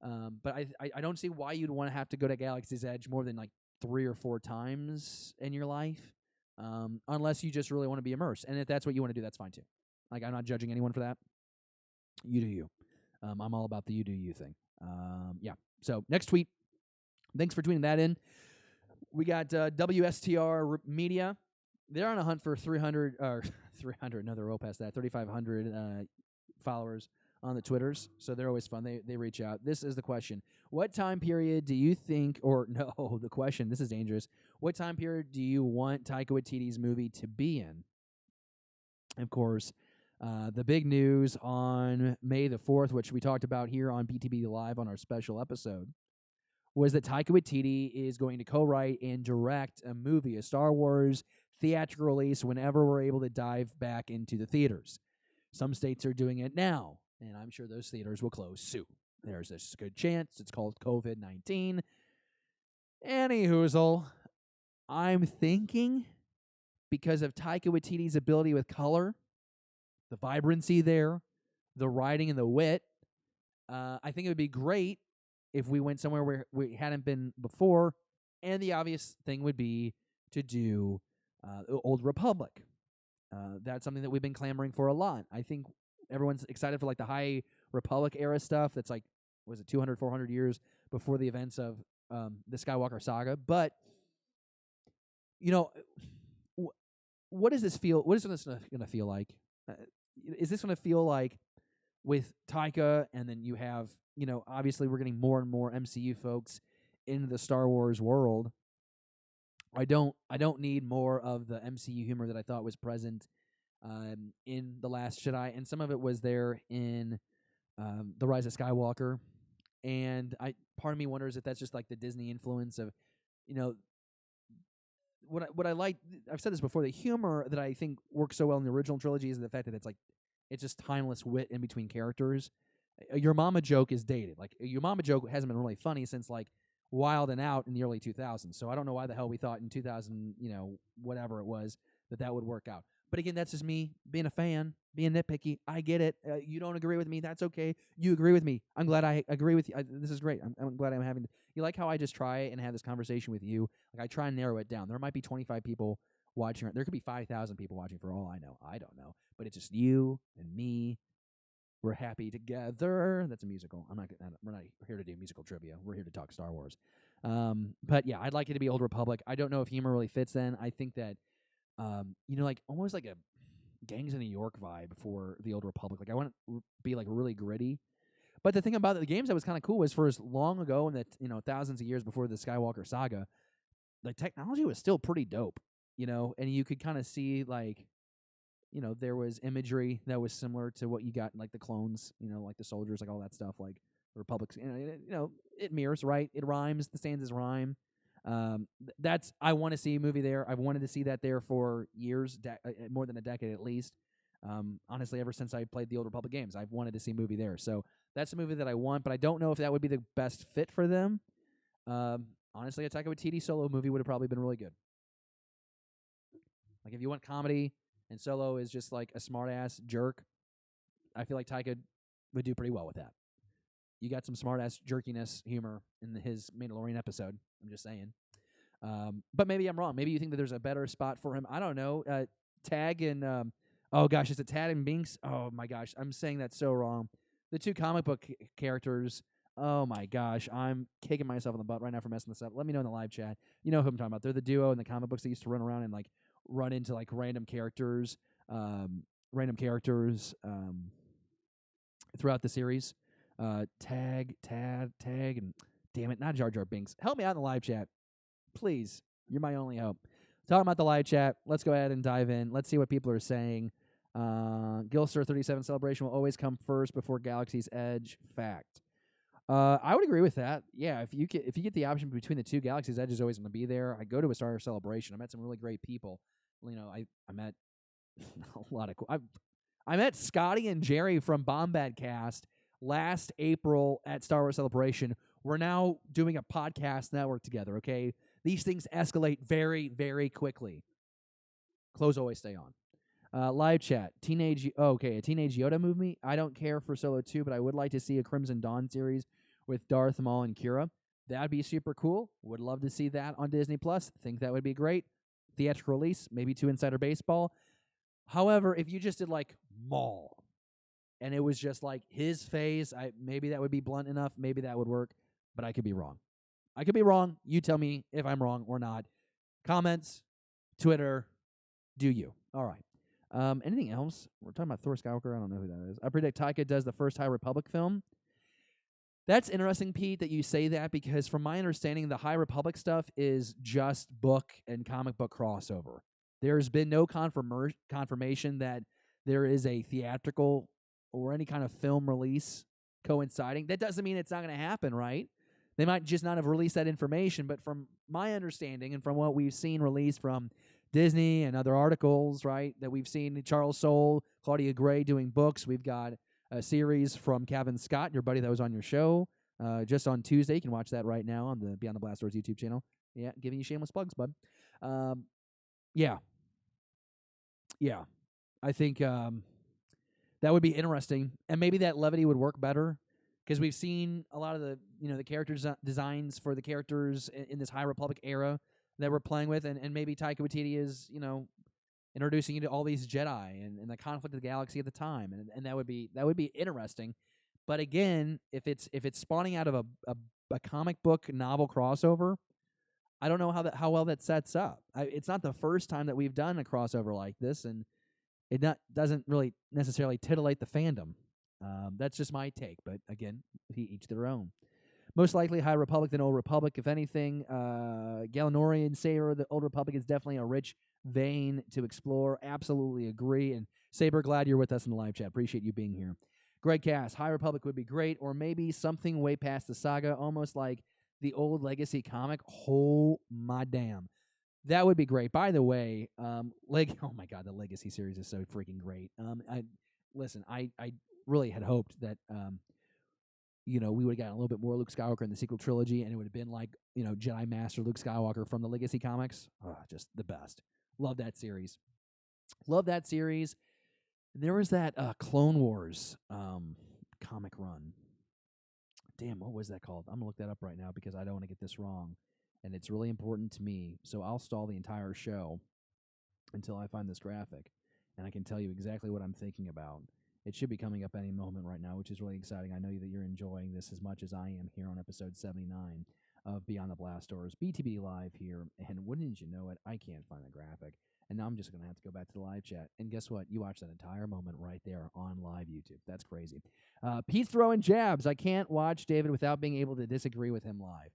But I don't see why you'd want to have to go to Galaxy's Edge more than like 3 or 4 times in your life, unless you just really want to be immersed. And if that's what you want to do, that's fine too. Like, I'm not judging anyone for that. You do you. I'm all about the you do you thing. Yeah. So next tweet. Thanks for tweeting that in. We got WSTR Media. They're on a hunt for 300, no, they're well past that, 3,500 followers on the Twitters. So they're always fun. They reach out. This is the question. What time period do you think, or no, the question, this is dangerous. What time period do you want Taika Waititi's movie to be in? Of course, the big news on May the 4th, which we talked about here on BTBD Live on our special episode, was that Taika Waititi is going to co-write and direct a movie, a Star Wars theatrical release, whenever we're able to dive back into the theaters. Some states are doing it now, and I'm sure those theaters will close soon. There's a good chance. It's called COVID-19. Anyhoozle, I'm thinking because of Taika Waititi's ability with color, the vibrancy there, the writing and the wit, I think it would be great if we went somewhere where we hadn't been before, and the obvious thing would be to do Old Republic. That's something that we've been clamoring for a lot. I think everyone's excited for like the High Republic era stuff that's like, was it 200, 400 years before the events of the Skywalker saga? But, you know, what does this feel? What is this going to feel like? Is this going to feel like with Taika, and then you have, you know, obviously we're getting more and more MCU folks into the Star Wars world. I don't need more of the MCU humor that I thought was present in The Last Jedi, and some of it was there in The Rise of Skywalker. And part of me wonders if that's just like the Disney influence of, you know, what I like. I've said this before. The humor that I think works so well in the original trilogy is the fact that it's just timeless wit in between characters. Your Mama joke is dated. Like, Your Mama joke hasn't been really funny since like Wild and Out in the early 2000s. So I don't know why the hell we thought in 2000, you know, whatever it was, that would work out. But again, that's just me being a fan, being nitpicky. I get it. You don't agree with me. That's okay. You agree with me. I'm glad I agree with you. This is great. I'm glad I'm having. You like how I just try and have this conversation with you? Like, I try and narrow it down. There might be 25 people watching. There could be 5,000 people watching for all I know. I don't know. But it's just you and me. We're happy together. That's a musical. We're not here to do musical trivia. We're here to talk Star Wars. But yeah, I'd like it to be Old Republic. I don't know if humor really fits then. I think that, you know, like almost like a Gangs of New York vibe for the Old Republic. Like, I want it to be like really gritty. But the thing about the games that was kind of cool was, for as long ago, and that, you know, thousands of years before the Skywalker saga, the technology was still pretty dope, you know, and you could kind of see, like, you know, there was imagery that was similar to what you got in like the clones, you know, like the soldiers, like all that stuff, like the Republic's, you know, it mirrors, right? It rhymes. The stanzas rhyme. That's, I want to see a movie there. I've wanted to see that there for years, more than a decade at least. Honestly, ever since I played the Old Republic games, I've wanted to see a movie there. So that's a movie that I want, but I don't know if that would be the best fit for them. Honestly, a Taika Waititi solo movie would have probably been really good. Like, if you want comedy and Solo is just like a smart-ass jerk, I feel like Taika would do pretty well with that. You got some smart-ass jerkiness humor in his Mandalorian episode. I'm just saying. But maybe I'm wrong. Maybe you think that there's a better spot for him. I don't know. Tag and, oh gosh, is it Tad and Binks? Oh my gosh, I'm saying that so wrong. The two comic book characters. Oh my gosh, I'm kicking myself in the butt right now for messing this up. Let me know in the live chat. You know who I'm talking about. They're the duo in the comic books that used to run around and like run into like random characters throughout the series. Tag, and damn it, not Jar Jar Binks. Help me out in the live chat, please. You're my only hope. Talking about the live chat, let's go ahead and dive in. Let's see what people are saying. Gilster 37 celebration will always come first before Galaxy's Edge. Fact. I would agree with that. Yeah, if you get the option between the two, Galaxy's Edge is always going to be there. I go to a Star Wars celebration. I met some really great people. You know, I met a lot of cool. I met Scotty and Jerry from Bombad Cast last April at Star Wars Celebration. We're now doing a podcast network together, okay? These things escalate very, very quickly. Clothes always stay on. Live chat. A Teenage Yoda movie. I don't care for Solo 2, but I would like to see a Crimson Dawn series with Darth Maul and Kira. That'd be super cool. Would love to see that on Disney+. Think that would be great. Theatrical release, maybe 2 Insider Baseball. However, if you just did like Maul, and it was just like his phase, maybe that would be blunt enough. Maybe that would work, but I could be wrong. I could be wrong. You tell me if I'm wrong or not. Comments, Twitter, do you. All right. Anything else? We're talking about Thor Skywalker. I don't know who that is. I predict Taika does the first High Republic film. That's interesting, Pete, that you say that, because from my understanding, the High Republic stuff is just book and comic book crossover. There's been no confirmation that there is a theatrical or any kind of film release coinciding. That doesn't mean it's not going to happen, right? They might just not have released that information, but from my understanding and from what we've seen released from Disney and other articles, right, that we've seen Charles Soule, Claudia Gray doing books. We've got a series from Kevin Scott, your buddy that was on your show, just on Tuesday. You can watch that right now on the Beyond the Blast Doors YouTube channel. Yeah, giving you shameless plugs, bud. Yeah. I think that would be interesting, and maybe that levity would work better, because we've seen a lot of the the character designs for the characters in this High Republic era that we're playing with, and maybe Taika Waititi is introducing you to all these Jedi and the conflict of the galaxy at the time, and that would be interesting. But again, if it's spawning out of a comic book novel crossover, I don't know how well that sets up. It's not the first time that we've done a crossover like this, and it doesn't really necessarily titillate the fandom. That's just my take, but again, each their own. Most likely High Republic than Old Republic, if anything. Galenorian Saber, the Old Republic is definitely a rich vein to explore. Absolutely agree. And Saber, glad you're with us in the live chat. Appreciate you being here. Greg Cass, High Republic would be great, or maybe something way past the saga, almost like the old Legacy comic. Oh, my damn. That would be great. By the way, oh my God, the Legacy series is so freaking great. I really had hoped that we would have gotten a little bit more Luke Skywalker in the sequel trilogy, and it would have been like, Jedi Master Luke Skywalker from the Legacy comics. Oh, just the best. Love that series. There was that Clone Wars comic run. Damn, what was that called? I'm going to look that up right now because I don't want to get this wrong, and it's really important to me, so I'll stall the entire show until I find this graphic, and I can tell you exactly what I'm thinking about. It should be coming up any moment right now, which is really exciting. I know that you're enjoying this as much as I am here on episode 79 of Beyond the Blast Doors, BTBD Live here, and wouldn't you know it, I can't find the graphic, and now I'm just going to have to go back to the live chat, and guess what? You watch that entire moment right there on live YouTube. That's crazy. Pete's throwing jabs. I can't watch David without being able to disagree with him live.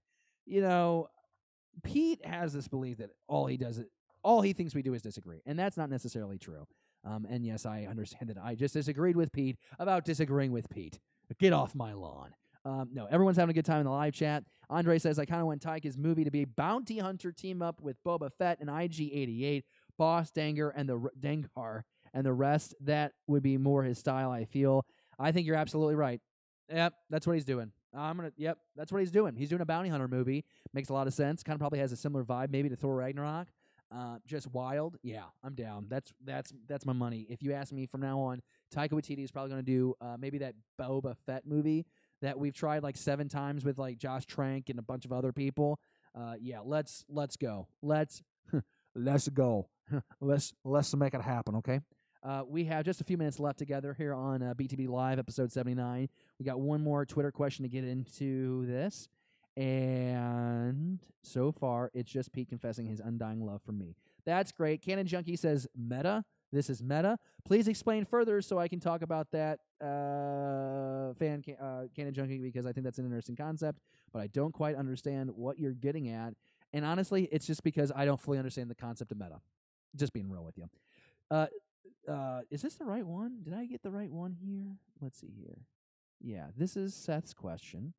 Pete has this belief that all he thinks we do is disagree, and that's not necessarily true. And yes, I understand that I just disagreed with Pete about disagreeing with Pete. Get off my lawn. No, everyone's having a good time in the live chat. Andre says, I kind of want Taika's movie to be a bounty hunter team up with Boba Fett and IG-88, Boss Dengar and the Dengar and the rest. That would be more his style, I feel. I think you're absolutely right. Yep, that's what he's doing. That's what he's doing. He's doing a bounty hunter movie. Makes a lot of sense. Kind of probably has a similar vibe maybe to Thor Ragnarok. Just wild. Yeah, I'm down. That's my money. If you ask me from now on, Taika Waititi is probably going to do maybe that Boba Fett movie that we've tried like 7 times with like Josh Trank and a bunch of other people. Let's go. Let's go. Let's make it happen, okay? We have just a few minutes left together here on BTB Live, episode 79. We got one more Twitter question to get into this. And so far, it's just Pete confessing his undying love for me. That's great. Canon Junkie says, meta. This is meta. Please explain further so I can talk about that, Canon Junkie, because I think that's an interesting concept, but I don't quite understand what you're getting at. And honestly, it's just because I don't fully understand the concept of meta. Just being real with you. Is this the right one? Did I get the right one here? Let's see here. Yeah, this is Seth's question.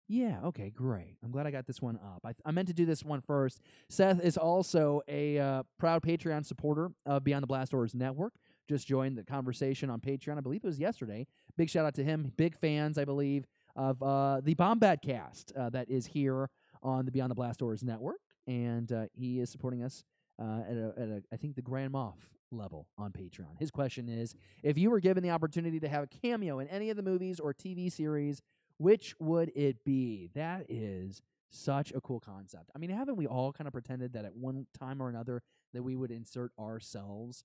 Yeah, okay, great. I'm glad I got this one up. I meant to do this one first. Seth is also a proud Patreon supporter of Beyond the Blast Doors Network. just joined the conversation on Patreon. I believe it was yesterday. Big shout out to him. Big fans, I believe, of the Bombat cast that is here on the Beyond the Blast Doors network, and he is supporting us at a I think the Grand Moff level on Patreon. His question is, if you were given the opportunity to have a cameo in any of the movies or TV series, which would it be? That is such a cool concept. I mean, haven't we all kind of pretended that at one time or another that we would insert ourselves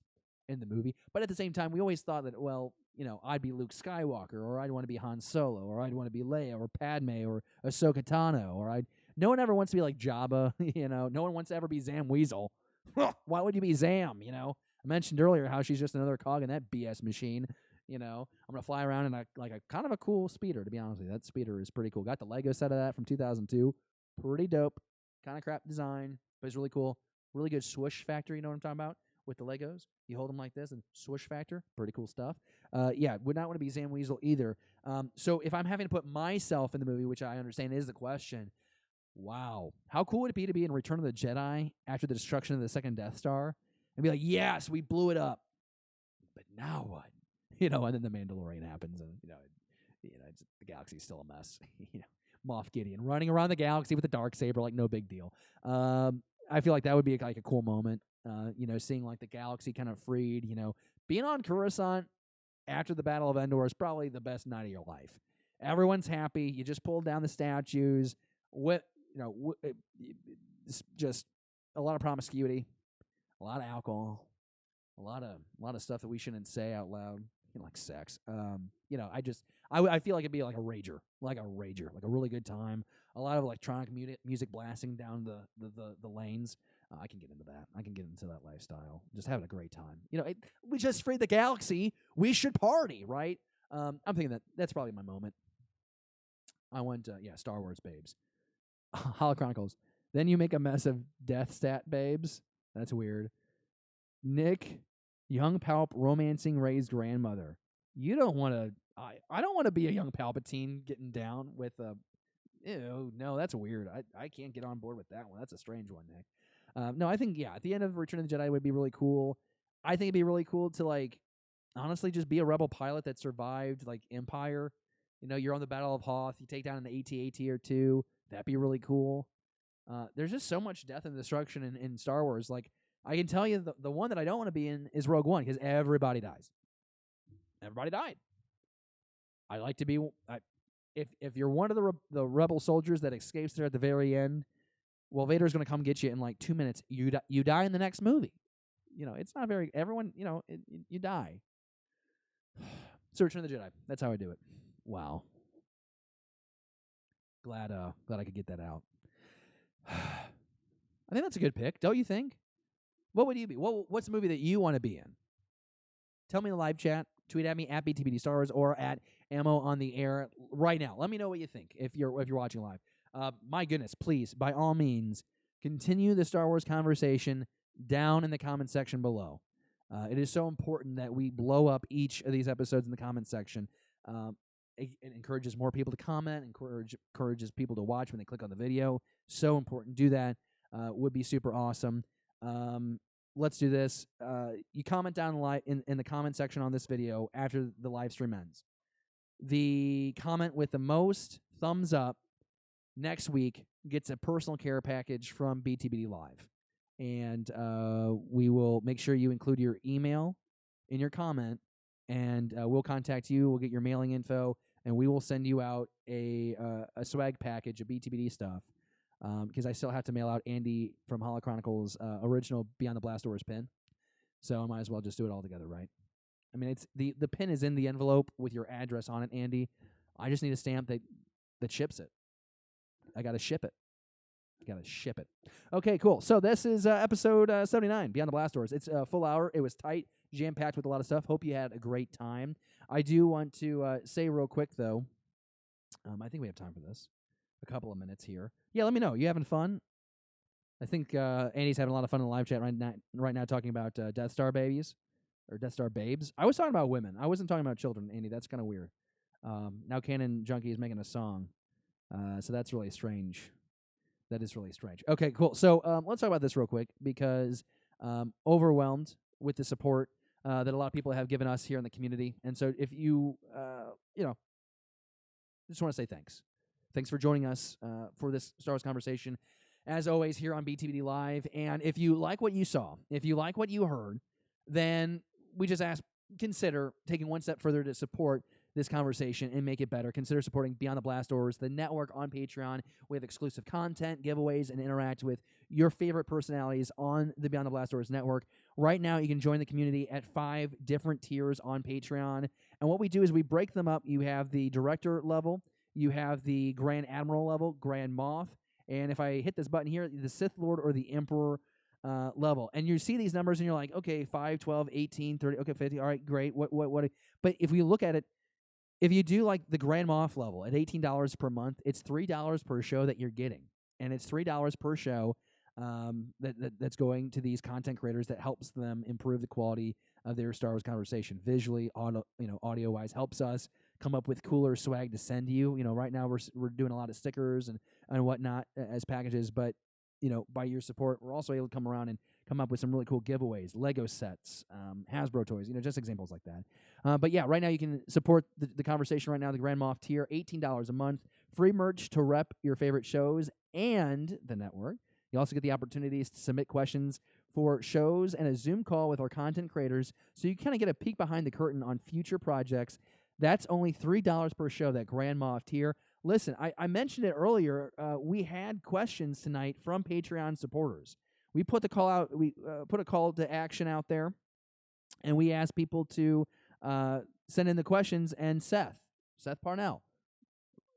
in the movie? But at the same time, we always thought that, well, I'd be Luke Skywalker, or I'd want to be Han Solo, or I'd want to be Leia, or Padme, or Ahsoka Tano, or no one ever wants to be like Jabba, No one wants to ever be Zam Weasel. Why would you be Zam, I mentioned earlier how she's just another cog in that BS machine. I'm gonna fly around in a kind of a cool speeder. To be honest with you, that speeder is pretty cool. Got the Lego set of that from 2002. Pretty dope. Kind of crap design, but it's really cool. Really good swoosh factor. You know what I'm talking about with the Legos? You hold them like this and swoosh factor. Pretty cool stuff. Yeah, would not want to be Zam Weasel either. So if I'm having to put myself in the movie, which I understand is the question, wow, how cool would it be to be in Return of the Jedi after the destruction of the second Death Star and be like, yes, we blew it up, but now what? And then the Mandalorian happens, and the galaxy's still a mess. Moff Gideon running around the galaxy with a Darksaber, like no big deal. I feel like that would be like a cool moment. Seeing like the galaxy kind of freed. Being on Coruscant after the Battle of Endor is probably the best night of your life. Everyone's happy. You just pulled down the statues. It's just a lot of promiscuity, a lot of alcohol, a lot of stuff that we shouldn't say out loud. Like sex. I feel like it'd be like a rager, like a really good time. A lot of electronic music blasting down the lanes. I can get into that. I can get into that lifestyle. Just having a great time. We just freed the galaxy. We should party, right? I'm thinking that's probably my moment. I went, Star Wars babes. Holo Chronicles. Then you make a mess of Death Stat babes. That's weird. Nick, young Palp romancing Rey's grandmother. You don't want to. I don't want to be a young Palpatine getting down with a. Ew, no, that's weird. I can't get on board with that one. That's a strange one, Nick. No, I think at the end of Return of the Jedi would be really cool. I think it'd be really cool to honestly just be a rebel pilot that survived Empire. You're on the Battle of Hoth. You take down an AT-AT or two. That'd be really cool. There's just so much death and destruction in Star Wars. I can tell you the one that I don't want to be in is Rogue One because everybody dies. Everybody died. I like to be if you're one of the rebel soldiers that escapes there at the very end. Well, Vader's going to come get you in 2 minutes. You die in the next movie. It's not very everyone. You die. So Return of the Jedi. That's how I do it. Wow. Glad I could get that out. I think that's a good pick, don't you think? What would you be? What's the movie that you want to be in? Tell me in the live chat. Tweet at me at BTBD Stars or at Ammo on the Air right now. Let me know what you think if you're watching live. My goodness, please, by all means, continue the Star Wars conversation down in the comment section below. It is so important that we blow up each of these episodes in the comment section. It encourages more people to comment, encourages people to watch when they click on the video. So important. Do that. Would be super awesome. Let's do this. You comment down in the comment section on this video after the live stream ends. The comment with the most thumbs up next week gets a personal care package from BTBD Live. And we will make sure you include your email in your comment, and we'll contact you. We'll get your mailing info, and we will send you out a swag package of BTBD stuff. Because I still have to mail out Andy from Holo Chronicles' original Beyond the Blast Doors pin. So I might as well just do it all together, right? I mean, it's the pin is in the envelope with your address on it, Andy. I just need a stamp that ships it. I got to ship it. Okay, cool. So this is episode 79, Beyond the Blast Doors. It's a full hour. It was tight, jam-packed with a lot of stuff. Hope you had a great time. I do want to say real quick, though, I think we have time for this. A couple of minutes here. Yeah, let me know. You having fun? I think Andy's having a lot of fun in the live chat right now talking about Death Star babies or Death Star babes. I was talking about women. I wasn't talking about children, Andy. That's kind of weird. Now Canon Junkie is making a song. So that's really strange. That is really strange. Okay, cool. So let's talk about this real quick because overwhelmed with the support. that a lot of people have given us here in the community. And so if you, just want to say thanks. Thanks for joining us for this Star Wars conversation, as always, here on BTBD Live. And if you like what you saw, if you like what you heard, then we just consider taking one step further to support this conversation and make it better. Consider supporting Beyond the Blast Doors, the network on Patreon. We have exclusive content, giveaways, and interact with your favorite personalities on the Beyond the Blast Doors network. Right now, you can join the community at 5 different tiers on Patreon. And what we do is we break them up. You have the director level, you have the Grand Admiral level, Grand Moff, and if I hit this button here, the Sith Lord or the Emperor level. And you see these numbers and you're like, okay, 5, 12, 18, 30, okay, 50, all right, great. What? But if we look at it, if you do like the Grand Moff level at $18 per month, it's $3 per show that you're getting. And it's $3 per show that's going to these content creators that helps them improve the quality of their Star Wars conversation visually, audio-wise, helps us come up with cooler swag to send you. Right now we're doing a lot of stickers and whatnot as packages, but by your support, we're also able to come around and come up with some really cool giveaways, Lego sets, Hasbro toys, just examples like that. But yeah, right now you can support the conversation right now, the Grand Moff tier, $18 a month, free merch to rep your favorite shows and the network. You also get the opportunities to submit questions for shows and a Zoom call with our content creators, so you kind of get a peek behind the curtain on future projects. That's only $3 per show, that Grand Moff tier. Listen, I mentioned it earlier. We had questions tonight from Patreon supporters. We put the call out. We put a call to action out there, and we asked people to send in the questions. And Seth Parnell,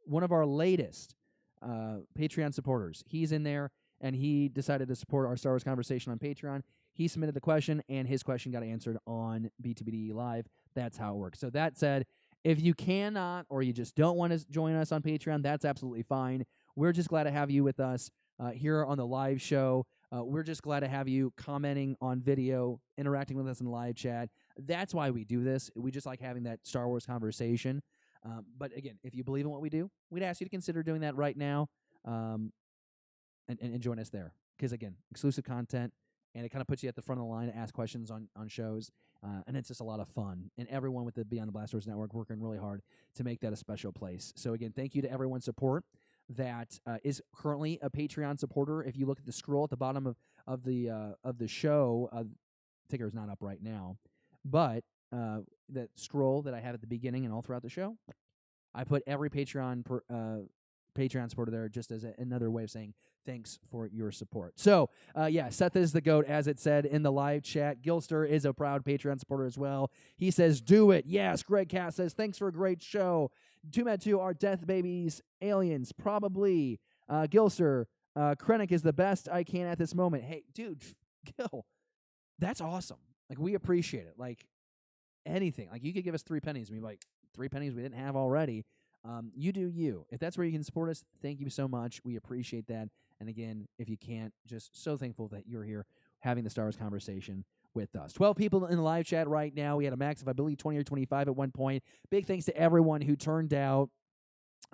one of our latest Patreon supporters, he's in there, and he decided to support our Star Wars conversation on Patreon. He submitted the question, and his question got answered on BTBD Live. That's how it works. So that said, if you cannot or you just don't want to join us on Patreon, that's absolutely fine. We're just glad to have you with us here on the live show. We're just glad to have you commenting on video, interacting with us in the live chat. That's why we do this. We just like having that Star Wars conversation. But again, if you believe in what we do, we'd ask you to consider doing that right now and join us there. Because, again, exclusive content, and it kind of puts you at the front of the line to ask questions on shows. And it's just a lot of fun. And everyone with the Beyond the Blast Doors Network working really hard to make that a special place. So, again, thank you to everyone's support that is currently a Patreon supporter. If you look at the scroll at the bottom of the show, ticker is not up right now, but that scroll that I have at the beginning and all throughout the show, I put every Patreon supporter there just as another way of saying thanks for your support. So, Seth is the GOAT, as it said in the live chat. Gilster is a proud Patreon supporter as well. He says, do it. Yes. Greg Cass says, thanks for a great show. 2Med2 are death babies, aliens, probably. Gilster, Krennic is the best I can at this moment. Hey, dude, Gil, that's awesome. Like, we appreciate it. Like, anything. Like, you could give us 3 pennies and be like, 3 pennies we didn't have already. You do you. If that's where you can support us, thank you so much. We appreciate that. And again, if you can't, just so thankful that you're here having the Star Wars conversation with us. 12 people in the live chat right now. We had a max of, I believe, 20 or 25 at one point. Big thanks to everyone who turned out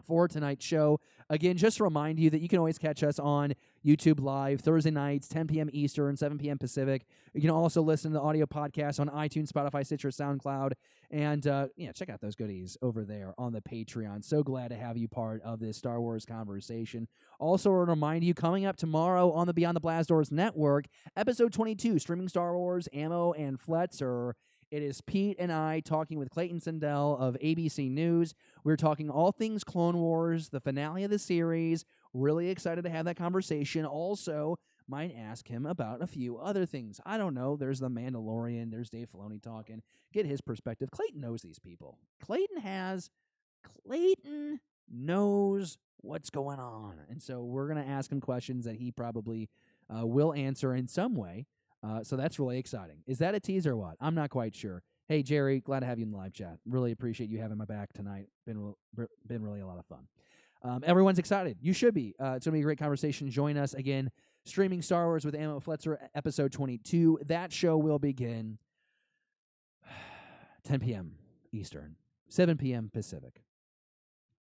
for tonight's show. Again, just to remind you that you can always catch us on YouTube Live Thursday nights, 10 p.m. Eastern, 7 p.m. Pacific. You can also listen to the audio podcast on iTunes, Spotify, Stitcher, SoundCloud, and check out those goodies over there on the Patreon. So glad to have you part of this Star Wars conversation. Also, to remind you, coming up tomorrow on the Beyond the Blast Doors Network, episode 22, streaming Star Wars, Ammo, and Fletzer. It is Pete and I talking with Clayton Sandell of ABC News. We're talking all things Clone Wars, the finale of the series. Really excited to have that conversation. Also, might ask him about a few other things. I don't know. There's the Mandalorian. There's Dave Filoni talking. Get his perspective. Clayton knows these people. Clayton knows what's going on. And so we're going to ask him questions that he probably will answer in some way. So that's really exciting. Is that a teaser or what? I'm not quite sure. Hey, Jerry, glad to have you in the live chat. Really appreciate you having my back tonight. Been really a lot of fun. Everyone's excited. You should be. It's going to be a great conversation. Join us again. Streaming Star Wars with Ammo Fletzer, episode 22. That show will begin 10 p.m. Eastern, 7 p.m. Pacific.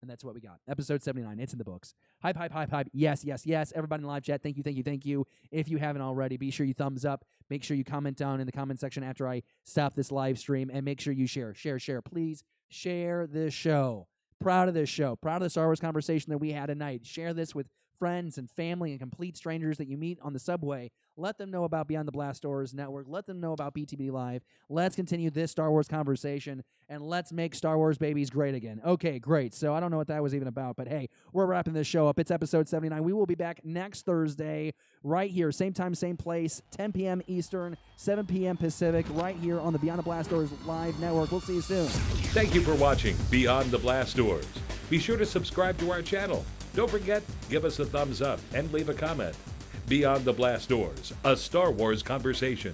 And that's what we got. Episode 79. It's in the books. Hype, hype, hype, hype. Yes, yes, yes. Everybody in live chat, thank you, thank you, thank you. If you haven't already, be sure you thumbs up. Make sure you comment down in the comment section after I stop this live stream. And make sure you share. Please share this show. Proud of this show. Proud of the Star Wars conversation that we had tonight. Share this with friends and family and complete strangers that you meet on the subway. Let them know about Beyond the Blast Doors Network. Let them know about BTBD Live. Let's continue this Star Wars conversation, and let's make Star Wars babies great again. Okay, great. So I don't know what that was even about, but hey, we're wrapping this show up. It's episode 79. We will be back next Thursday right here, same time, same place, 10 p.m. Eastern, 7 p.m. Pacific, right here on the Beyond the Blast Doors Live Network. We'll see you soon. Thank you for watching Beyond the Blast Doors. Be sure to subscribe to our channel. Don't forget, give us a thumbs up and leave a comment. Beyond the Blast Doors, a Star Wars conversation.